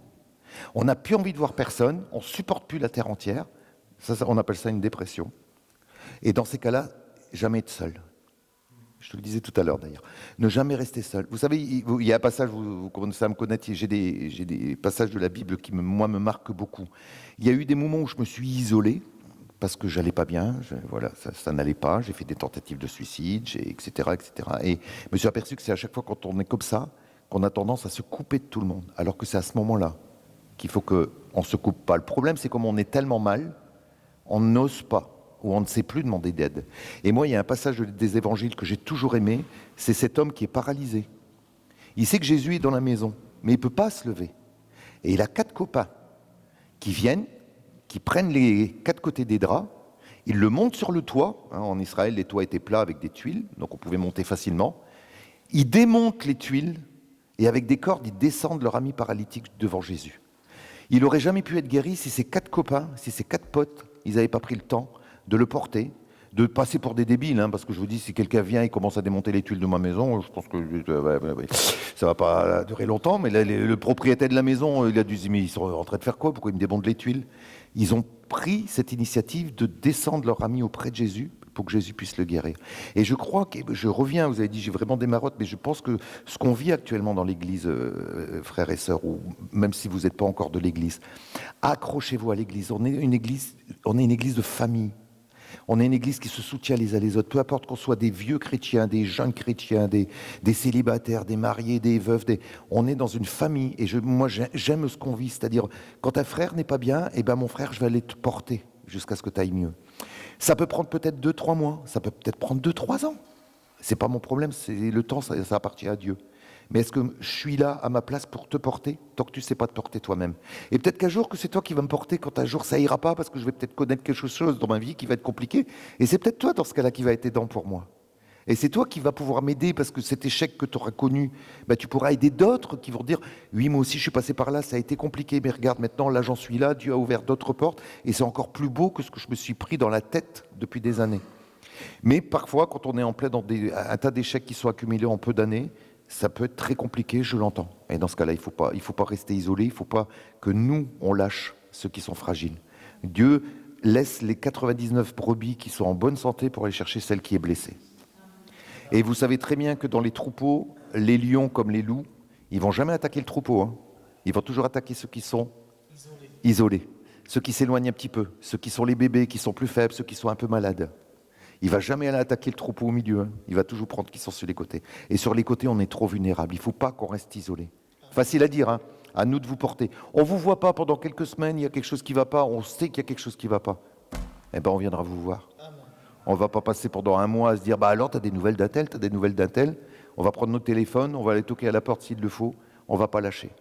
On n'a plus envie de voir personne, on ne supporte plus la terre entière. Ça, on appelle ça une dépression. Et dans ces cas-là, jamais être seul. Je te le disais tout à l'heure d'ailleurs. Ne jamais rester seul. Vous savez, il y a un passage, vous commencez à me connaître, j'ai des passages de la Bible qui, moi, me marquent beaucoup. Il y a eu des moments où je me suis isolé parce que j'allais pas bien, voilà, ça n'allait pas, j'ai fait des tentatives de suicide, etc., etc. Et je me suis aperçu que c'est à chaque fois quand on est comme ça, qu'on a tendance à se couper de tout le monde. Alors que c'est à ce moment-là qu'il faut qu'on ne se coupe pas. Le problème, c'est comme on est tellement mal, on n'ose pas. Où on ne sait plus demander d'aide. Et moi, il y a un passage des évangiles que j'ai toujours aimé, c'est cet homme qui est paralysé. Il sait que Jésus est dans la maison, mais il ne peut pas se lever. Et il a 4 copains qui viennent, qui prennent les 4 côtés des draps, ils le montent sur le toit. Hein, en Israël, les toits étaient plats avec des tuiles, donc on pouvait monter facilement. Ils démontent les tuiles, et avec des cordes, ils descendent leur ami paralytique devant Jésus. Il n'aurait jamais pu être guéri si ces 4 copains, si ces 4 potes, ils n'avaient pas pris le temps de le porter, de passer pour des débiles, hein, parce que je vous dis, si quelqu'un vient et commence à démonter les tuiles de ma maison, je pense que ça va pas durer longtemps, mais là, le propriétaire de la maison, il a dû se dire, mais ils sont en train de faire quoi? Pourquoi ils me démontent les tuiles? Ils ont pris cette initiative de descendre leur ami auprès de Jésus pour que Jésus puisse le guérir. Et je crois que, je reviens, vous avez dit, j'ai vraiment des marottes, mais je pense que ce qu'on vit actuellement dans l'Église, frères et sœurs, ou même si vous n'êtes pas encore de l'Église, accrochez-vous à l'Église. On est une église de famille. On est une église qui se soutient les uns les autres, peu importe qu'on soit des vieux chrétiens, des jeunes chrétiens, des célibataires, des mariés, des veuves, on est dans une famille. Et moi, j'aime ce qu'on vit, c'est-à-dire, quand un frère n'est pas bien, eh ben mon frère, je vais aller te porter jusqu'à ce que tu ailles mieux. Ça peut prendre peut-être 2-3 mois, ça peut peut-être prendre 2-3 ans. C'est pas mon problème, c'est le temps, ça appartient à Dieu. Mais est-ce que je suis là à ma place pour te porter tant que tu ne sais pas te porter toi-même? Et peut-être qu'un jour que c'est toi qui vas me porter quand un jour ça ira pas parce que je vais peut-être connaître quelque chose dans ma vie qui va être compliqué. Et c'est peut-être toi dans ce cas-là qui va être aidant pour moi. Et c'est toi qui vas pouvoir m'aider parce que cet échec que tu auras connu, bah, tu pourras aider d'autres qui vont dire « Oui, moi aussi je suis passé par là, ça a été compliqué, mais regarde maintenant, là j'en suis là, Dieu a ouvert d'autres portes et c'est encore plus beau que ce que je me suis pris dans la tête depuis des années. » Mais parfois, quand on est en plein dans un tas d'échecs qui sont accumulés en peu d'années, ça peut être très compliqué, je l'entends. Et dans ce cas-là, il faut pas rester isolé, il ne faut pas que nous, on lâche ceux qui sont fragiles. Dieu laisse les 99 brebis qui sont en bonne santé pour aller chercher celle qui est blessée. Et vous savez très bien que dans les troupeaux, les lions comme les loups, ils ne vont jamais attaquer le troupeau. Hein. Ils vont toujours attaquer ceux qui sont isolés, ceux qui s'éloignent un petit peu, ceux qui sont les bébés, qui sont plus faibles, ceux qui sont un peu malades. Il ne va jamais aller attaquer le troupeau au milieu. Hein. Il va toujours prendre qui sont sur les côtés. Et sur les côtés, on est trop vulnérable. Il ne faut pas qu'on reste isolé. Facile à dire, hein. À nous de vous porter. On ne vous voit pas pendant quelques semaines, il y a quelque chose qui ne va pas, on sait qu'il y a quelque chose qui ne va pas. Eh bien, on viendra vous voir. On ne va pas passer pendant un mois à se dire, bah alors, tu as des nouvelles d'un tel, tu as des nouvelles d'un tel. On va prendre notre téléphone, on va aller toquer à la porte s'il le faut. On ne va pas lâcher.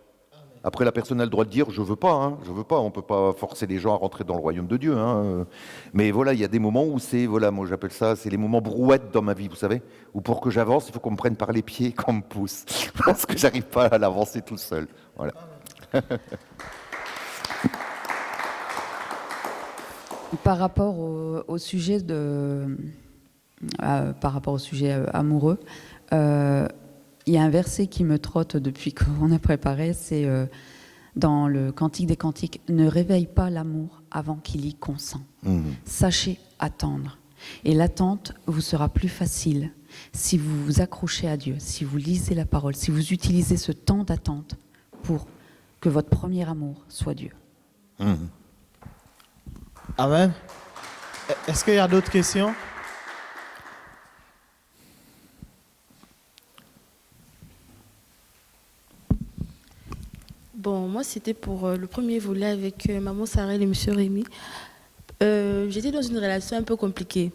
Après, la personne a le droit de dire, je veux pas, hein, je veux pas. On ne peut pas forcer les gens à rentrer dans le royaume de Dieu. Hein. Mais voilà, il y a des moments où c'est, voilà, moi j'appelle ça, c'est les moments brouettes dans ma vie, vous savez, où pour que j'avance, il faut qu'on me prenne par les pieds, qu'on me pousse, parce que j'arrive pas à l'avancer tout seul. Voilà. Par rapport au sujet amoureux, il y a un verset qui me trotte depuis qu'on a préparé, c'est dans le Cantique des Cantiques, « Ne réveille pas l'amour avant qu'il y consent. Sachez attendre. Et l'attente vous sera plus facile si vous vous accrochez à Dieu, si vous lisez la parole, si vous utilisez ce temps d'attente pour que votre premier amour soit Dieu. » Amen. Est-ce qu'il y a d'autres questions? Bon, moi, c'était pour le premier volet avec maman Sarah et monsieur Rémi. J'étais dans une relation un peu compliquée.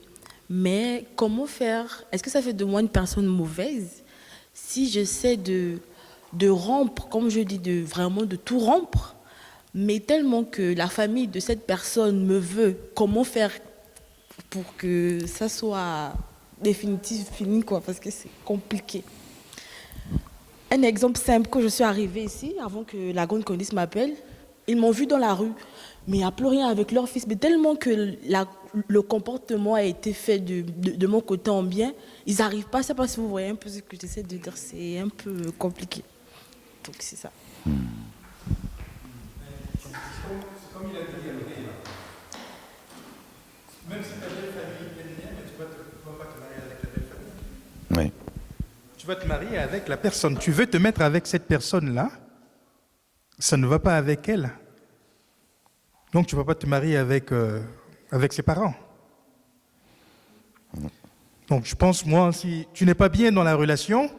Mais comment faire? Est-ce que ça fait de moi une personne mauvaise si j'essaie de rompre, comme je dis, vraiment de tout rompre, mais tellement que la famille de cette personne me veut? Comment faire pour que ça soit définitif, fini, quoi, parce que c'est compliqué. Un exemple simple, quand je suis arrivée ici, avant que la grande condice m'appelle, ils m'ont vu dans la rue, mais il n'y a plus rien avec leur fils, mais tellement que le comportement a été fait de mon côté en bien, ils n'arrivent pas, je ne sais pas si vous voyez un peu ce que j'essaie de dire, c'est un peu compliqué. Donc c'est ça. C'est comme il a dit, même si ta belle famille est bien, mais tu ne vas pas te marier avec la belle famille. Oui. Tu vas te marier avec la personne. Tu veux te mettre avec cette personne-là, ça ne va pas avec elle. Donc tu ne vas pas te marier avec ses parents. Donc je pense, moi, si tu n'es pas bien dans la relation,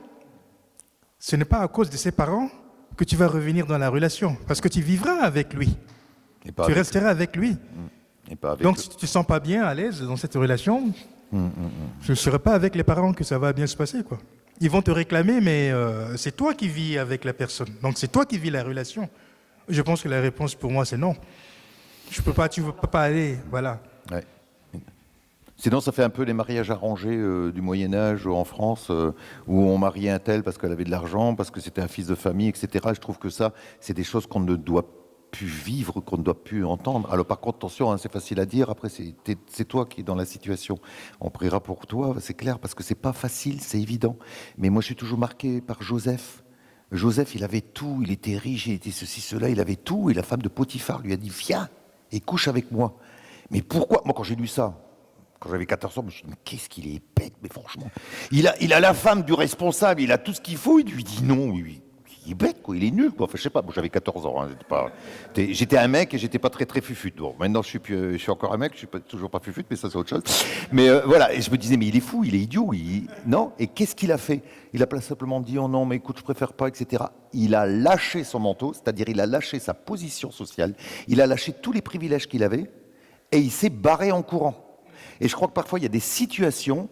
ce n'est pas à cause de ses parents que tu vas revenir dans la relation, parce que tu vivras avec lui. Tu resteras avec lui. Donc si tu ne te sens pas bien, à l'aise dans cette relation, ce ne serait pas avec les parents que ça va bien se passer, quoi. Ils vont te réclamer, mais c'est toi qui vis avec la personne. Donc c'est toi qui vis la relation. Je pense que la réponse pour moi, c'est non. Tu ne peux pas aller, voilà. Ouais. Sinon, ça fait un peu les mariages arrangés du Moyen-Âge en France, où on mariait un tel parce qu'elle avait de l'argent, parce que c'était un fils de famille, etc. Je trouve que ça, c'est des choses qu'on ne doit plus vivre, qu'on ne doit plus entendre. Alors par contre, attention, hein, c'est facile à dire, après c'est toi qui es dans la situation. On priera pour toi, c'est clair, parce que c'est pas facile, c'est évident. Mais moi, je suis toujours marqué par Joseph. Joseph, il avait tout, il était riche, il était ceci, cela, il avait tout, et la femme de Potiphar lui a dit, viens et couche avec moi. Mais pourquoi? Moi, quand j'ai lu ça, quand j'avais 14 ans, je me suis dit, mais qu'est-ce qu'il est bête, mais franchement. Il a la femme du responsable, il a tout ce qu'il faut, il lui dit non, il est bête, quoi, il est nul, quoi. Enfin, je sais pas, moi j'avais 14 ans, hein, j'étais un mec et j'étais pas très très fufute. Bon, maintenant je suis encore un mec, je suis toujours pas fufute, mais ça c'est autre chose. Mais voilà, et je me disais, mais il est fou, il est idiot, non. Et qu'est-ce qu'il a fait? Il a pas simplement dit, oh non, mais écoute, je préfère pas, etc. Il a lâché son manteau, c'est-à-dire il a lâché sa position sociale, il a lâché tous les privilèges qu'il avait, et il s'est barré en courant. Et je crois que parfois il y a des situations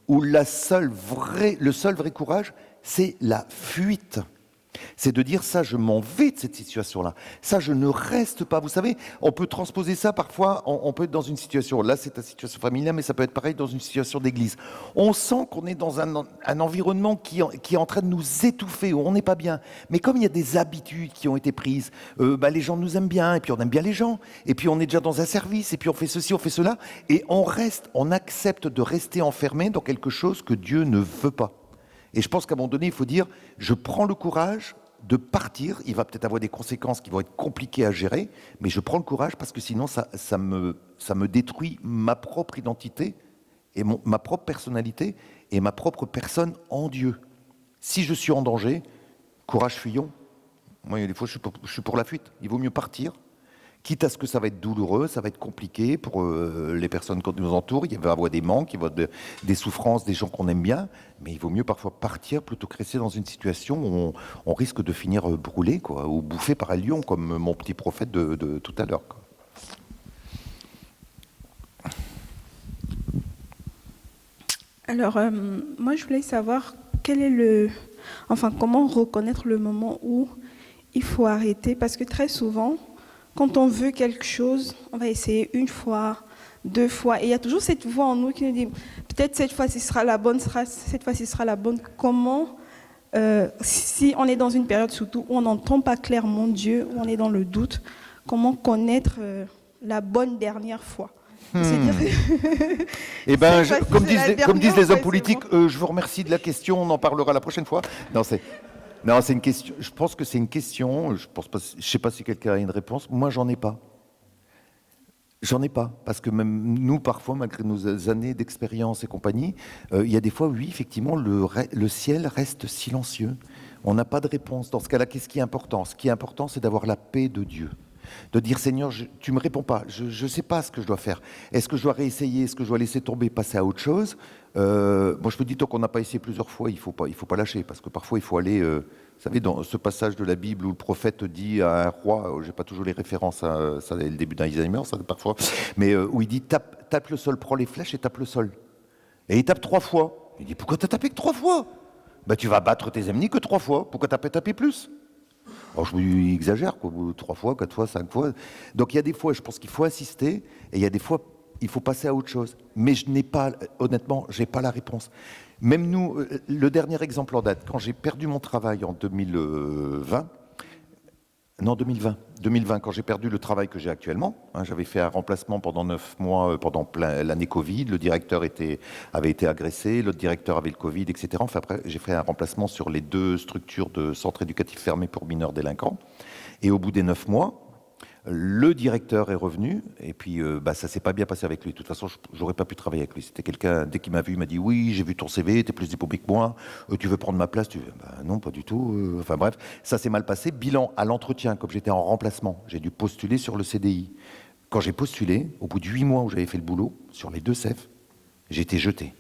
où le seul vrai courage, c'est la fuite. C'est de dire ça, je m'en vais de cette situation-là. Ça, je ne reste pas. Vous savez, on peut transposer ça parfois, on peut être dans une situation, là c'est ta situation familiale, mais ça peut être pareil dans une situation d'église. On sent qu'on est dans un environnement qui est en train de nous étouffer, où on n'est pas bien. Mais comme il y a des habitudes qui ont été prises, les gens nous aiment bien, et puis on aime bien les gens, et puis on est déjà dans un service, et puis on fait ceci, on fait cela, et on accepte de rester enfermé dans quelque chose que Dieu ne veut pas. Et je pense qu'à un moment donné, il faut dire, je prends le courage de partir. Il va peut-être avoir des conséquences qui vont être compliquées à gérer, mais je prends le courage parce que sinon, ça me détruit ma propre identité, et ma propre personnalité, et ma propre personne en Dieu. Si je suis en danger, courage, fuyons. Moi, des fois, je suis pour la fuite. Il vaut mieux partir quitte à ce que ça va être douloureux, ça va être compliqué pour les personnes qui nous entourent. Il va y avoir des manques, il va y avoir des souffrances, des gens qu'on aime bien. Mais il vaut mieux parfois partir plutôt que rester dans une situation où on risque de finir brûlé, quoi, ou bouffé par un lion, comme mon petit prophète de tout à l'heure, quoi. Alors, moi, je voulais savoir comment reconnaître le moment où il faut arrêter. Parce que très souvent, quand on veut quelque chose, on va essayer une fois, 2 fois. Et il y a toujours cette voix en nous qui nous dit, peut-être cette fois, ce sera la bonne, cette fois, ce sera la bonne. Comment, si on est dans une période surtout où on n'entend pas clairement Dieu, où on est dans le doute, comment connaître la bonne dernière fois? Eh ben, comme disent les hommes politiques, je vous remercie de la question, on en parlera la prochaine fois. Non, c'est une question. Je pense que c'est une question. Je sais pas si quelqu'un a une réponse. Moi, j'en ai pas. J'en ai pas, parce que même nous, parfois, malgré nos années d'expérience et compagnie, il y a des fois, oui, effectivement, le ciel reste silencieux. On n'a pas de réponse. Dans ce cas-là, qu'est-ce qui est important? Ce qui est important, c'est d'avoir la paix de Dieu. De dire, Seigneur, tu ne me réponds pas, je ne sais pas ce que je dois faire. Est-ce que je dois réessayer? Est-ce que je dois laisser tomber, passer à autre chose? Moi, je me dis, tant qu'on n'a pas essayé plusieurs fois, il faut pas lâcher, parce que parfois, il faut aller... vous savez, dans ce passage de la Bible où le prophète dit à un roi, je n'ai pas toujours les références, ça c'est le début d'Alzheimer, ça parfois, mais où il dit, tape le sol, prends les flèches et tape le sol. Et il tape 3 fois. Il dit, pourquoi tu as tapé que 3 fois? Ben, tu vas battre tes ennemis que 3 fois. Pourquoi tu n'as pas tapé plus? Alors, je exagère, quoi, 3 fois, 4 fois, 5 fois. Donc il y a des fois, je pense qu'il faut assister, et il y a des fois, il faut passer à autre chose. Mais honnêtement, je n'ai pas la réponse. Même nous, le dernier exemple en date, quand j'ai perdu mon travail en 2020, quand j'ai perdu le travail que j'ai actuellement, j'avais fait un remplacement pendant 9 mois, pendant l'année Covid, le directeur avait été agressé, l'autre directeur avait le Covid, etc. Enfin, après, j'ai fait un remplacement sur les 2 structures de centres éducatifs fermés pour mineurs délinquants. Et au bout des 9 mois, le directeur est revenu, et puis ça s'est pas bien passé avec lui. De toute façon, j'aurais pas pu travailler avec lui. C'était quelqu'un, dès qu'il m'a vu, il m'a dit, oui, j'ai vu ton CV, t'es plus diplômé que moi, tu veux prendre ma place? Non, pas du tout. Enfin bref, ça s'est mal passé. Bilan à l'entretien, comme j'étais en remplacement, j'ai dû postuler sur le CDI. Quand j'ai postulé, au bout de 8 mois où j'avais fait le boulot, sur les 2 CEF, j'ai été jeté.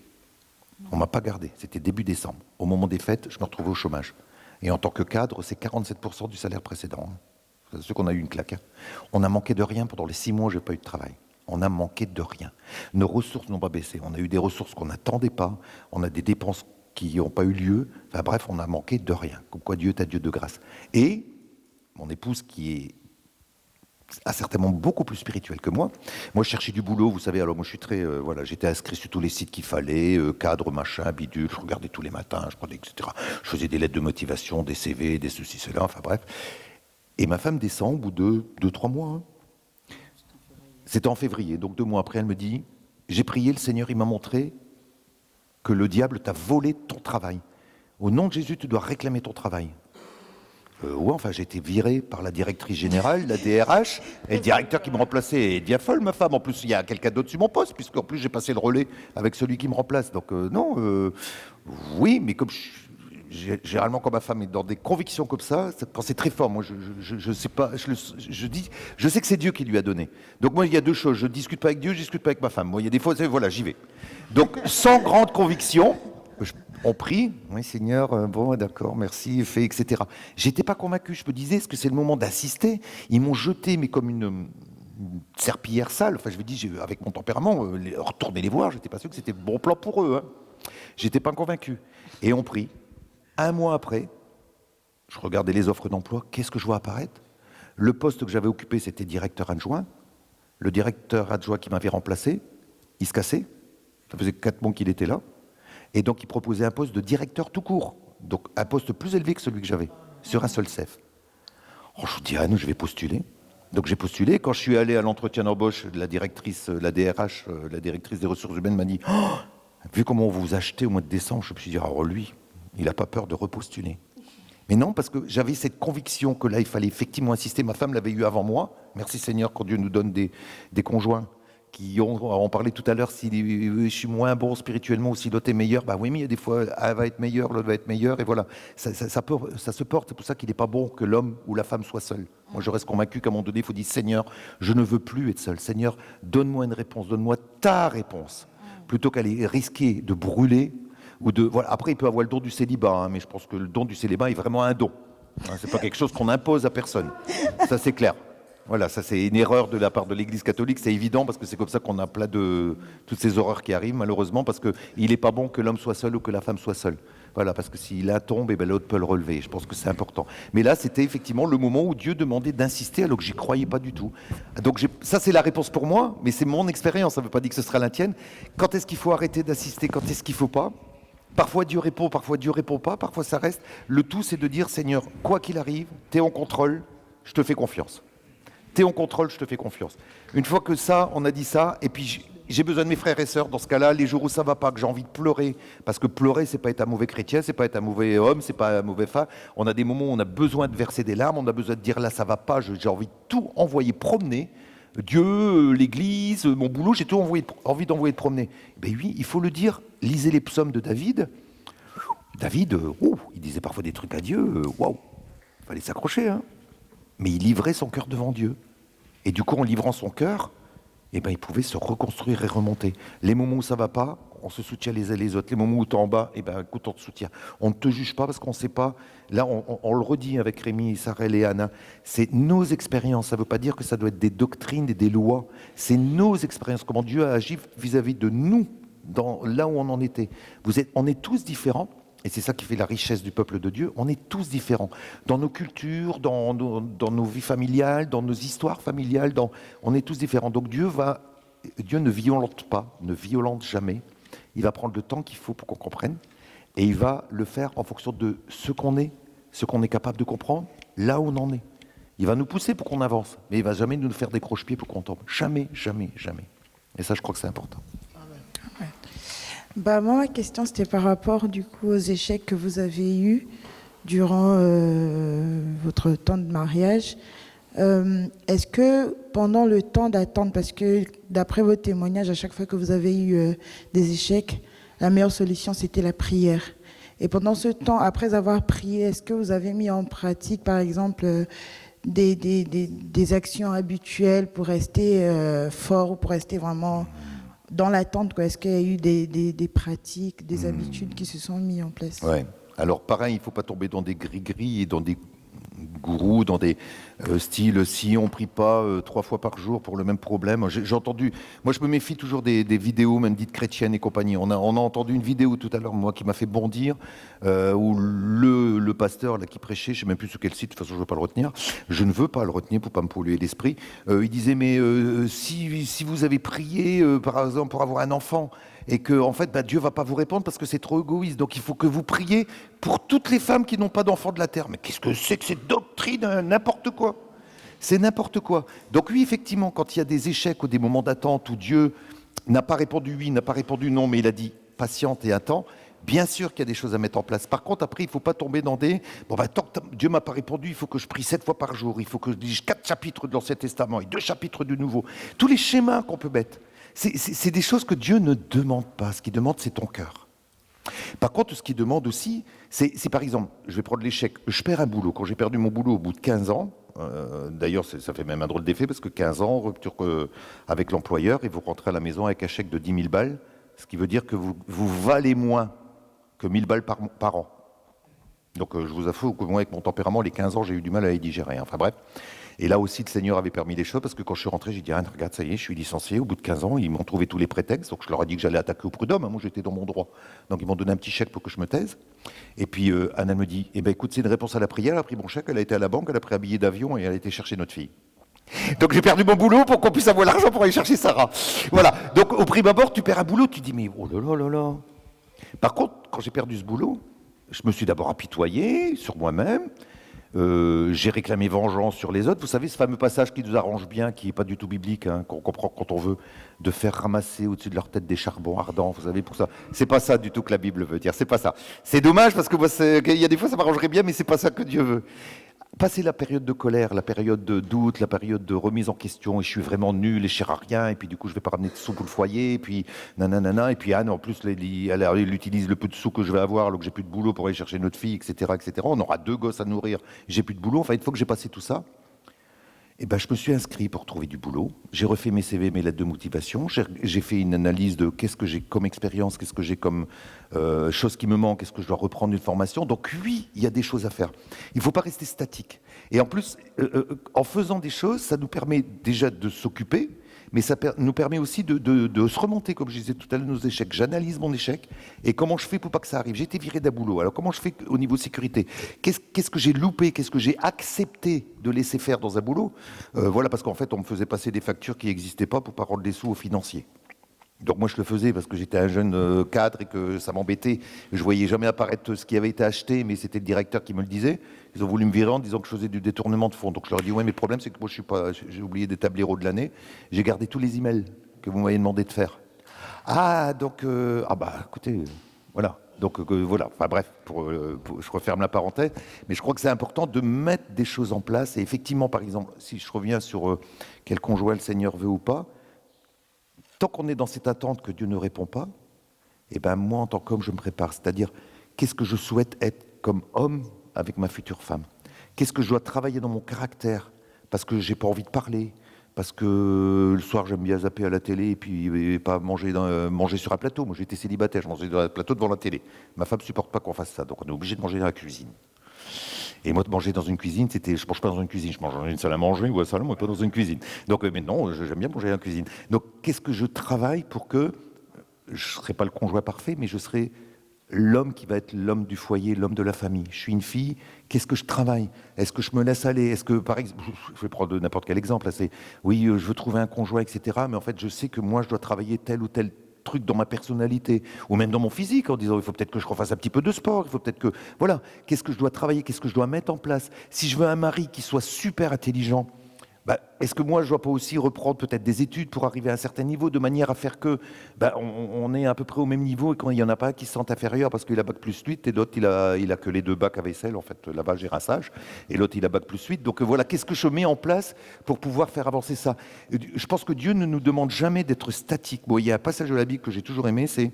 On m'a pas gardé. C'était début décembre. Au moment des fêtes, je me retrouvais au chômage. Et en tant que cadre, c'est 47% du salaire précédent. C'est sûr qu'on a eu une claque. On a manqué de rien pendant les 6 mois où je n'ai pas eu de travail. On a manqué de rien. Nos ressources n'ont pas baissé. On a eu des ressources qu'on n'attendait pas. On a des dépenses qui n'ont pas eu lieu. Enfin bref, on a manqué de rien. Comme quoi Dieu est un Dieu de grâce. Et mon épouse, qui est certainement beaucoup plus spirituelle que moi. Moi, je cherchais du boulot, vous savez. Alors moi, je suis très... j'étais inscrit sur tous les sites qu'il fallait, cadre, machin, bidule. Je regardais tous les matins, je prenais, etc. Je faisais des lettres de motivation, des CV, des ceci, cela. Enfin bref. Et ma femme descend au bout de 2-3 mois. C'était en février, donc 2 mois après, elle me dit, j'ai prié, le Seigneur, il m'a montré que le diable t'a volé ton travail. Au nom de Jésus, tu dois réclamer ton travail. J'ai été viré par la directrice générale, la DRH, et le directeur qui me remplaçait est bien folle, ma femme. En plus, il y a quelqu'un d'autre sur mon poste, puisqu'en plus, j'ai passé le relais avec celui qui me remplace. Donc oui, mais comme généralement, quand ma femme est dans des convictions comme ça, c'est très fort. Moi, je sais pas, je sais que c'est Dieu qui lui a donné. Donc moi, il y a 2 choses. Je discute pas avec Dieu, je discute pas avec ma femme. Moi, il y a des fois, voilà, j'y vais. Donc, sans grande conviction, on prie. Oui, Seigneur, bon, d'accord, merci, fais, etc. J'étais pas convaincu. Je me disais, est-ce que c'est le moment d'assister? Ils m'ont jeté, mais comme une serpillière sale. Enfin, je me dis, avec mon tempérament, retourner les voir. J'étais pas sûr que c'était bon plan pour eux. J'étais pas convaincu. Et on prie. 1 mois après, je regardais les offres d'emploi, qu'est-ce que je vois apparaître? Le poste que j'avais occupé, c'était directeur adjoint. Le directeur adjoint qui m'avait remplacé, il se cassait. Ça faisait 4 mois qu'il était là. Et donc, il proposait un poste de directeur tout court. Donc, un poste plus élevé que celui que j'avais, sur un seul CEF. Je me dis, je vais postuler. Donc, j'ai postulé. Quand je suis allé à l'entretien d'embauche, la directrice, la DRH, la directrice des ressources humaines m'a dit, vu comment vous vous achetez au mois de décembre, je me suis dit, lui, il n'a pas peur de repostuler. Mais non, parce que j'avais cette conviction que là, il fallait effectivement insister. Ma femme l'avait eu avant moi. Merci Seigneur quand Dieu nous donne des conjoints on parlait tout à l'heure, si je suis moins bon spirituellement ou si l'autre est meilleur, bah oui, mais il y a des fois, elle va être meilleure, l'autre va être meilleur, et voilà. Ça se porte, c'est pour ça qu'il n'est pas bon que l'homme ou la femme soit seul. Moi, je reste convaincu qu'à un moment donné, il faut dire, Seigneur, je ne veux plus être seul. Seigneur, donne-moi une réponse, donne-moi ta réponse, plutôt qu'aller risquer de brûler ou de... Voilà. Après, il peut avoir le don du célibat, hein, mais je pense que le don du célibat est vraiment un don. Hein, c'est pas quelque chose qu'on impose à personne. Ça, c'est clair. Voilà, ça c'est une erreur de la part de l'Église catholique, c'est évident, parce que c'est comme ça qu'on a plein de toutes ces horreurs qui arrivent, malheureusement, parce qu'il n'est pas bon que l'homme soit seul ou que la femme soit seule. Voilà, parce que s'il la tombe, eh ben, l'autre peut le relever. Je pense que c'est important. Mais là, c'était effectivement le moment où Dieu demandait d'insister, alors que j'y croyais pas du tout. Donc ça, c'est la réponse pour moi, mais c'est mon expérience, ça ne veut pas dire que ce sera la tienne. Quand est-ce qu'il faut arrêter d'assister, quand est-ce qu'il ne faut pas ? Parfois Dieu répond pas, parfois ça reste. Le tout, c'est de dire, Seigneur, quoi qu'il arrive, tu es en contrôle, je te fais confiance. T'es en contrôle, je te fais confiance. Une fois que ça, on a dit ça, et puis j'ai besoin de mes frères et sœurs dans ce cas-là, les jours où ça va pas, que j'ai envie de pleurer, parce que pleurer, c'est pas être un mauvais chrétien, c'est pas être un mauvais homme, c'est pas un mauvais femme. On a des moments où on a besoin de verser des larmes, on a besoin de dire là, ça va pas, j'ai envie de tout envoyer promener. Dieu, l'église, mon boulot, j'ai tout envie d'envoyer de promener. Ben oui, il faut le dire. Lisez les psaumes de David. David, il disait parfois des trucs à Dieu, waouh, fallait s'accrocher, hein. Mais il livrait son cœur devant Dieu. Et du coup, en livrant son cœur, eh ben, il pouvait se reconstruire et remonter. Les moments où ça ne va pas, on se soutient les uns les autres. Les moments où tu es en bas, eh ben, écoute, on te soutient. On ne te juge pas parce qu'on ne sait pas. Là, on le redit avec Rémi, Sarel et Anna. C'est nos expériences. Ça ne veut pas dire que ça doit être des doctrines et des lois. C'est nos expériences. Comment Dieu a agi vis-à-vis de nous, là où on en était. On est tous différents. Et c'est ça qui fait la richesse du peuple de Dieu. On est tous différents. Dans nos cultures, dans nos vies familiales, dans nos histoires familiales, on est tous différents. Donc Dieu ne violente pas, ne violente jamais. Il va prendre le temps qu'il faut pour qu'on comprenne. Et il va le faire en fonction de ce qu'on est capable de comprendre, là où on en est. Il va nous pousser pour qu'on avance. Mais il ne va jamais nous faire des croche-pieds pour qu'on tombe. Jamais, jamais, jamais. Et ça, je crois que c'est important. Moi, ma question, c'était par rapport du coup aux échecs que vous avez eus durant votre temps de mariage. Est-ce que pendant le temps d'attente, parce que d'après vos témoignages, à chaque fois que vous avez eu des échecs, la meilleure solution, c'était la prière. Et pendant ce temps, après avoir prié, est-ce que vous avez mis en pratique, par exemple, des actions habituelles pour rester fort ou pour rester vraiment... dans l'attente, est-ce qu'il y a eu des pratiques, des habitudes qui se sont mises en place ? Ouais. Alors pareil, il ne faut pas tomber dans des gris-gris et dans des gourous, dans des styles, si on ne prie pas 3 fois par jour pour le même problème. J'ai entendu, moi je me méfie toujours des vidéos, même dites chrétiennes et compagnie. On a entendu une vidéo tout à l'heure, moi, qui m'a fait bondir, où le pasteur là, qui prêchait, je ne sais même plus sur quel site, de toute façon je ne veux pas le retenir, je ne veux pas le retenir pour ne pas me polluer l'esprit, il disait, mais si vous avez prié, par exemple, pour avoir un enfant, et que en fait, Dieu ne va pas vous répondre parce que c'est trop égoïste. Donc il faut que vous priez pour toutes les femmes qui n'ont pas d'enfants de la terre. Mais qu'est-ce que c'est que cette doctrine ? N'importe quoi. C'est n'importe quoi. Donc oui, effectivement, quand il y a des échecs ou des moments d'attente où Dieu n'a pas répondu oui, n'a pas répondu non, mais il a dit patiente et attends, bien sûr qu'il y a des choses à mettre en place. Par contre, après, il ne faut pas tomber dans des... tant que Dieu ne m'a pas répondu, il faut que je prie 7 fois par jour, il faut que je dise 4 chapitres de l'Ancien Testament et 2 chapitres du Nouveau. Tous les schémas qu'on peut mettre. C'est des choses que Dieu ne demande pas. Ce qu'il demande, c'est ton cœur. Par contre, ce qu'il demande aussi, c'est par exemple, je vais prendre l'échec, je perds un boulot. Quand j'ai perdu mon boulot au bout de 15 ans, d'ailleurs, ça fait même un drôle d'effet, parce que 15 ans, rupture avec l'employeur, et vous rentrez à la maison avec un chèque de 10 000 balles, ce qui veut dire que vous valez moins que 1000 balles par an. Donc, je vous avoue que moi, avec mon tempérament, les 15 ans, j'ai eu du mal à les digérer. Enfin bref. Et là aussi, le Seigneur avait permis les choses, parce que quand je suis rentré, j'ai dit, regarde, ça y est, je suis licencié, au bout de 15 ans, ils m'ont trouvé tous les prétextes, donc je leur ai dit que j'allais attaquer au prud'homme, moi j'étais dans mon droit. Donc ils m'ont donné un petit chèque pour que je me taise. Et puis Anna me dit, écoute, c'est une réponse à la prière, elle a pris mon chèque, elle a été à la banque, elle a pris un billet d'avion et elle a été chercher notre fille. Donc j'ai perdu mon boulot pour qu'on puisse avoir l'argent pour aller chercher Sarah. Voilà, donc au prime abord, tu perds un boulot, tu dis, mais oh là là là là. Par contre, quand j'ai perdu ce boulot, je me suis d'abord apitoyé sur moi-même. J'ai réclamé vengeance sur les autres. Vous savez, ce fameux passage qui nous arrange bien, qui n'est pas du tout biblique, qu'on comprend quand on veut, de faire ramasser au-dessus de leur tête des charbons ardents. Vous savez, pour ça, c'est pas ça du tout que la Bible veut dire. C'est pas ça. C'est dommage parce que moi, il y a des fois, ça m'arrangerait bien, mais c'est pas ça que Dieu veut. passer la période de colère, la période de doute, la période de remise en question, et je suis vraiment nul et je ne sers à rien, et puis du coup je vais pas ramener de sous pour le foyer, et puis nanana, et puis Anne en plus elle utilise le peu de sous que je vais avoir alors que j'ai plus de boulot pour aller chercher notre fille, etc., etc. On aura 2 gosses à nourrir, j'ai plus de boulot. Enfin, une fois que j'ai passé tout ça, eh ben, je me suis inscrit pour trouver du boulot. J'ai refait mes CV, mes lettres de motivation. J'ai fait une analyse de qu'est-ce que j'ai comme expérience, qu'est-ce que j'ai comme choses qui me manquent, qu'est-ce que je dois reprendre une formation. Donc oui, il y a des choses à faire. Il ne faut pas rester statique. Et en plus, en faisant des choses, ça nous permet déjà de s'occuper, mais ça nous permet aussi de se remonter, comme je disais tout à l'heure, nos échecs. J'analyse mon échec et comment je fais pour pas que ça arrive. J'ai été viré d'un boulot. Alors comment je fais au niveau sécurité? Qu'est-ce que j'ai loupé? Qu'est-ce que j'ai accepté de laisser faire dans un boulot? Voilà, parce qu'en fait, on me faisait passer des factures qui n'existaient pas pour pas rendre des sous aux financiers. Donc moi je le faisais parce que j'étais un jeune cadre et que ça m'embêtait. Je voyais jamais apparaître ce qui avait été acheté, mais c'était le directeur qui me le disait. Ils ont voulu me virer en disant que je faisais du détournement de fonds. Donc je leur ai dit ouais, mais le problème c'est que moi j'ai oublié d'établir héros de l'année. J'ai gardé tous les emails que vous m'avez demandé de faire. Ah donc écoutez voilà. Donc voilà. Enfin bref, je referme la parenthèse. Mais je crois que c'est important de mettre des choses en place. Et effectivement, par exemple, si je reviens sur quel conjoint le Seigneur veut ou pas. Tant qu'on est dans cette attente que Dieu ne répond pas, eh ben moi, en tant qu'homme, je me prépare. C'est-à-dire, qu'est-ce que je souhaite être comme homme avec ma future femme? Qu'est-ce que je dois travailler dans mon caractère? Parce que j'ai pas envie de parler, parce que le soir, j'aime bien zapper à la télé et puis pas manger sur un plateau. Moi, j'étais célibataire, je mangeais dans un plateau devant la télé. Ma femme supporte pas qu'on fasse ça, donc on est obligé de manger dans la cuisine. Et moi, de manger dans une cuisine, je mange pas dans une cuisine, je mange dans une salle à manger ou un salon, mais pas dans une cuisine. Donc, mais non, j'aime bien manger dans la cuisine. Donc, qu'est-ce que je travaille pour que je ne serai pas le conjoint parfait, mais je serai l'homme qui va être l'homme du foyer, l'homme de la famille. Je suis une fille, qu'est-ce que je travaille? Est-ce que je me laisse aller? Est-ce que, par exemple, je vais prendre n'importe quel exemple, là, c'est, oui, je veux trouver un conjoint, etc., mais en fait, je sais que moi, je dois travailler tel ou tel truc dans ma personnalité, ou même dans mon physique, en disant il faut peut-être que je refasse un petit peu de sport, il faut peut-être que... Voilà, qu'est-ce que je dois travailler, qu'est-ce que je dois mettre en place? Si je veux un mari qui soit super intelligent, est-ce que moi je ne dois pas aussi reprendre peut-être des études pour arriver à un certain niveau, de manière à faire que on est à peu près au même niveau, et quand il n'y en a pas un qui se sent inférieur parce qu'il a bac plus 8 et l'autre il a que les 2 bacs à vaisselle, en fait là-bas j'ai rinçage, et l'autre il a bac plus 8, donc voilà, qu'est-ce que je mets en place pour pouvoir faire avancer ça? Je pense que Dieu ne nous demande jamais d'être statique. Bon, il y a un passage de la Bible que j'ai toujours aimé, c'est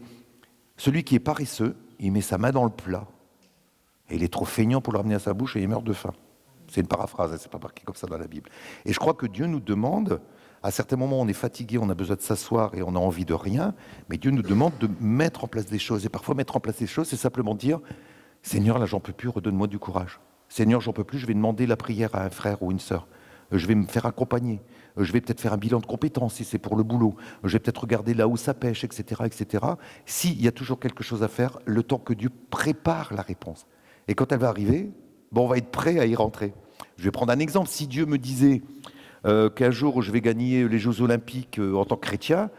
celui qui est paresseux, il met sa main dans le plat, et il est trop feignant pour le ramener à sa bouche et il meurt de faim. C'est une paraphrase, c'est pas marqué comme ça dans la Bible. Et je crois que Dieu nous demande, à certains moments on est fatigué, on a besoin de s'asseoir et on a envie de rien, mais Dieu nous demande de mettre en place des choses. Et parfois mettre en place des choses, c'est simplement dire, Seigneur, là j'en peux plus, redonne-moi du courage. Seigneur, j'en peux plus, je vais demander la prière à un frère ou une sœur. Je vais me faire accompagner. Je vais peut-être faire un bilan de compétences si c'est pour le boulot. Je vais peut-être regarder là où ça pêche, etc., etc. S'il y a toujours quelque chose à faire, le temps que Dieu prépare la réponse. Et quand elle va arriver, on va être prêt à y rentrer. Je vais prendre un exemple. Si Dieu me disait qu'un jour je vais gagner les Jeux Olympiques en tant que chrétien,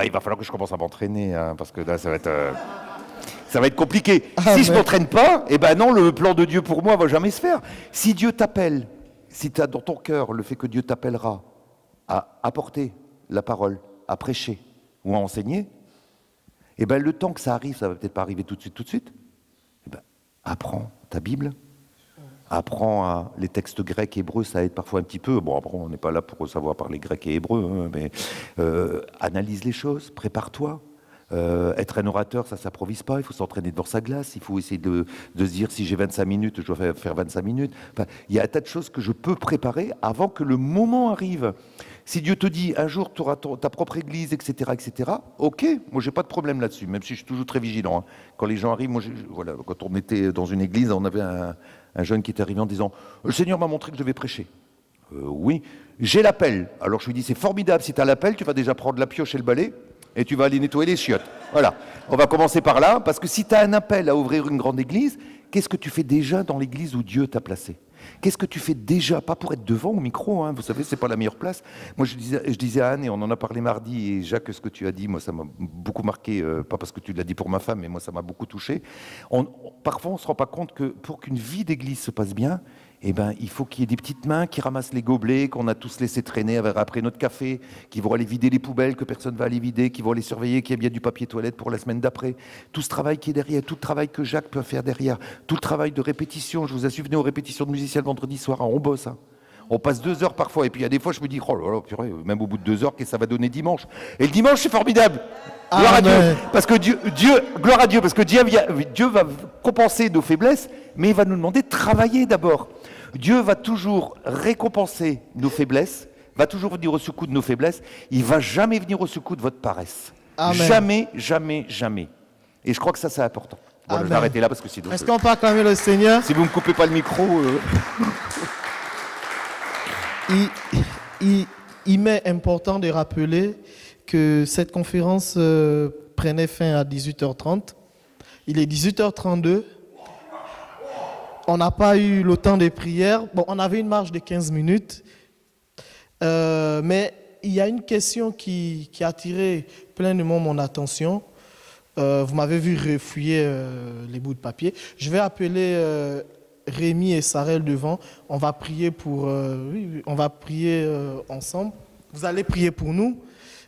il va falloir que je commence à m'entraîner, parce que là, ça va être compliqué. Si je ne m'entraîne pas, non, le plan de Dieu pour moi ne va jamais se faire. Si Dieu t'appelle, si tu as dans ton cœur le fait que Dieu t'appellera à apporter la parole, à prêcher ou à enseigner, le temps que ça arrive, ça ne va peut-être pas arriver tout de suite. Apprends ta Bible. Apprends les textes grecs et hébreux, ça aide parfois un petit peu. Bon, après, on n'est pas là pour savoir parler grec et hébreu, mais analyse les choses, prépare-toi. Être un orateur, ça ne s'improvise pas, il faut s'entraîner devant sa glace, il faut essayer de se dire si j'ai 25 minutes, je dois faire 25 minutes. Enfin, il y a un tas de choses que je peux préparer avant que le moment arrive. Si Dieu te dit un jour tu auras ta propre église, etc., ok, moi j'ai pas de problème là-dessus, même si je suis toujours très vigilant. Quand les gens arrivent, voilà, quand on était dans une église, on avait un jeune qui était arrivé en disant « Le Seigneur m'a montré que je devais prêcher. » Oui, j'ai l'appel. Alors je lui dis « C'est formidable, si tu as l'appel, tu vas déjà prendre la pioche et le balai et tu vas aller nettoyer les chiottes. » Voilà, on va commencer par là, parce que si tu as un appel à ouvrir une grande église, qu'est-ce que tu fais déjà dans l'église où Dieu t'a placé? Qu'est-ce que tu fais déjà? Pas pour être devant au micro, vous savez, c'est pas la meilleure place. Moi, je disais à Anne, et on en a parlé mardi, et Jacques, ce que tu as dit, moi, ça m'a beaucoup marqué, pas parce que tu l'as dit pour ma femme, mais moi, ça m'a beaucoup touché. Parfois, on ne se rend pas compte que pour qu'une vie d'église se passe bien, eh ben, il faut qu'il y ait des petites mains qui ramassent les gobelets qu'on a tous laissés traîner après notre café, qui vont aller vider les poubelles que personne ne va aller vider, qui vont aller surveiller qu'il y a bien du papier toilette pour la semaine d'après. Tout ce travail qui est derrière, tout le travail que Jacques peut faire derrière, tout le travail de répétition. Je vous assure, venez aux répétitions de musiciens le vendredi soir, on bosse. Hein. On passe 2 heures parfois, et puis il y a des fois, je me dis, oh là là, purée, même au bout de 2 heures, qu'est-ce que ça va donner dimanche? Et le dimanche, c'est formidable. Gloire à Dieu, parce que gloire à Dieu, parce que Dieu va compenser nos faiblesses, mais il va nous demander de travailler d'abord. Dieu va toujours récompenser nos faiblesses, va toujours venir au secours de nos faiblesses. Il va jamais venir au secours de votre paresse. Amen. Jamais, jamais, jamais. Et je crois que ça, c'est important. Voilà, je vais arrêter là parce que sinon. Est-ce qu'on peut acclamer le Seigneur? Si vous ne me coupez pas le micro. Il m'est important de rappeler que cette conférence prenait fin à 18h30. Il est 18h32. On n'a pas eu le temps des prières. Bon, on avait une marge de 15 minutes. Mais il y a une question qui a attiré pleinement mon attention. Vous m'avez vu refouiller les bouts de papier. Je vais appeler Rémi et Sarel devant. On va prier ensemble. Vous allez prier pour nous.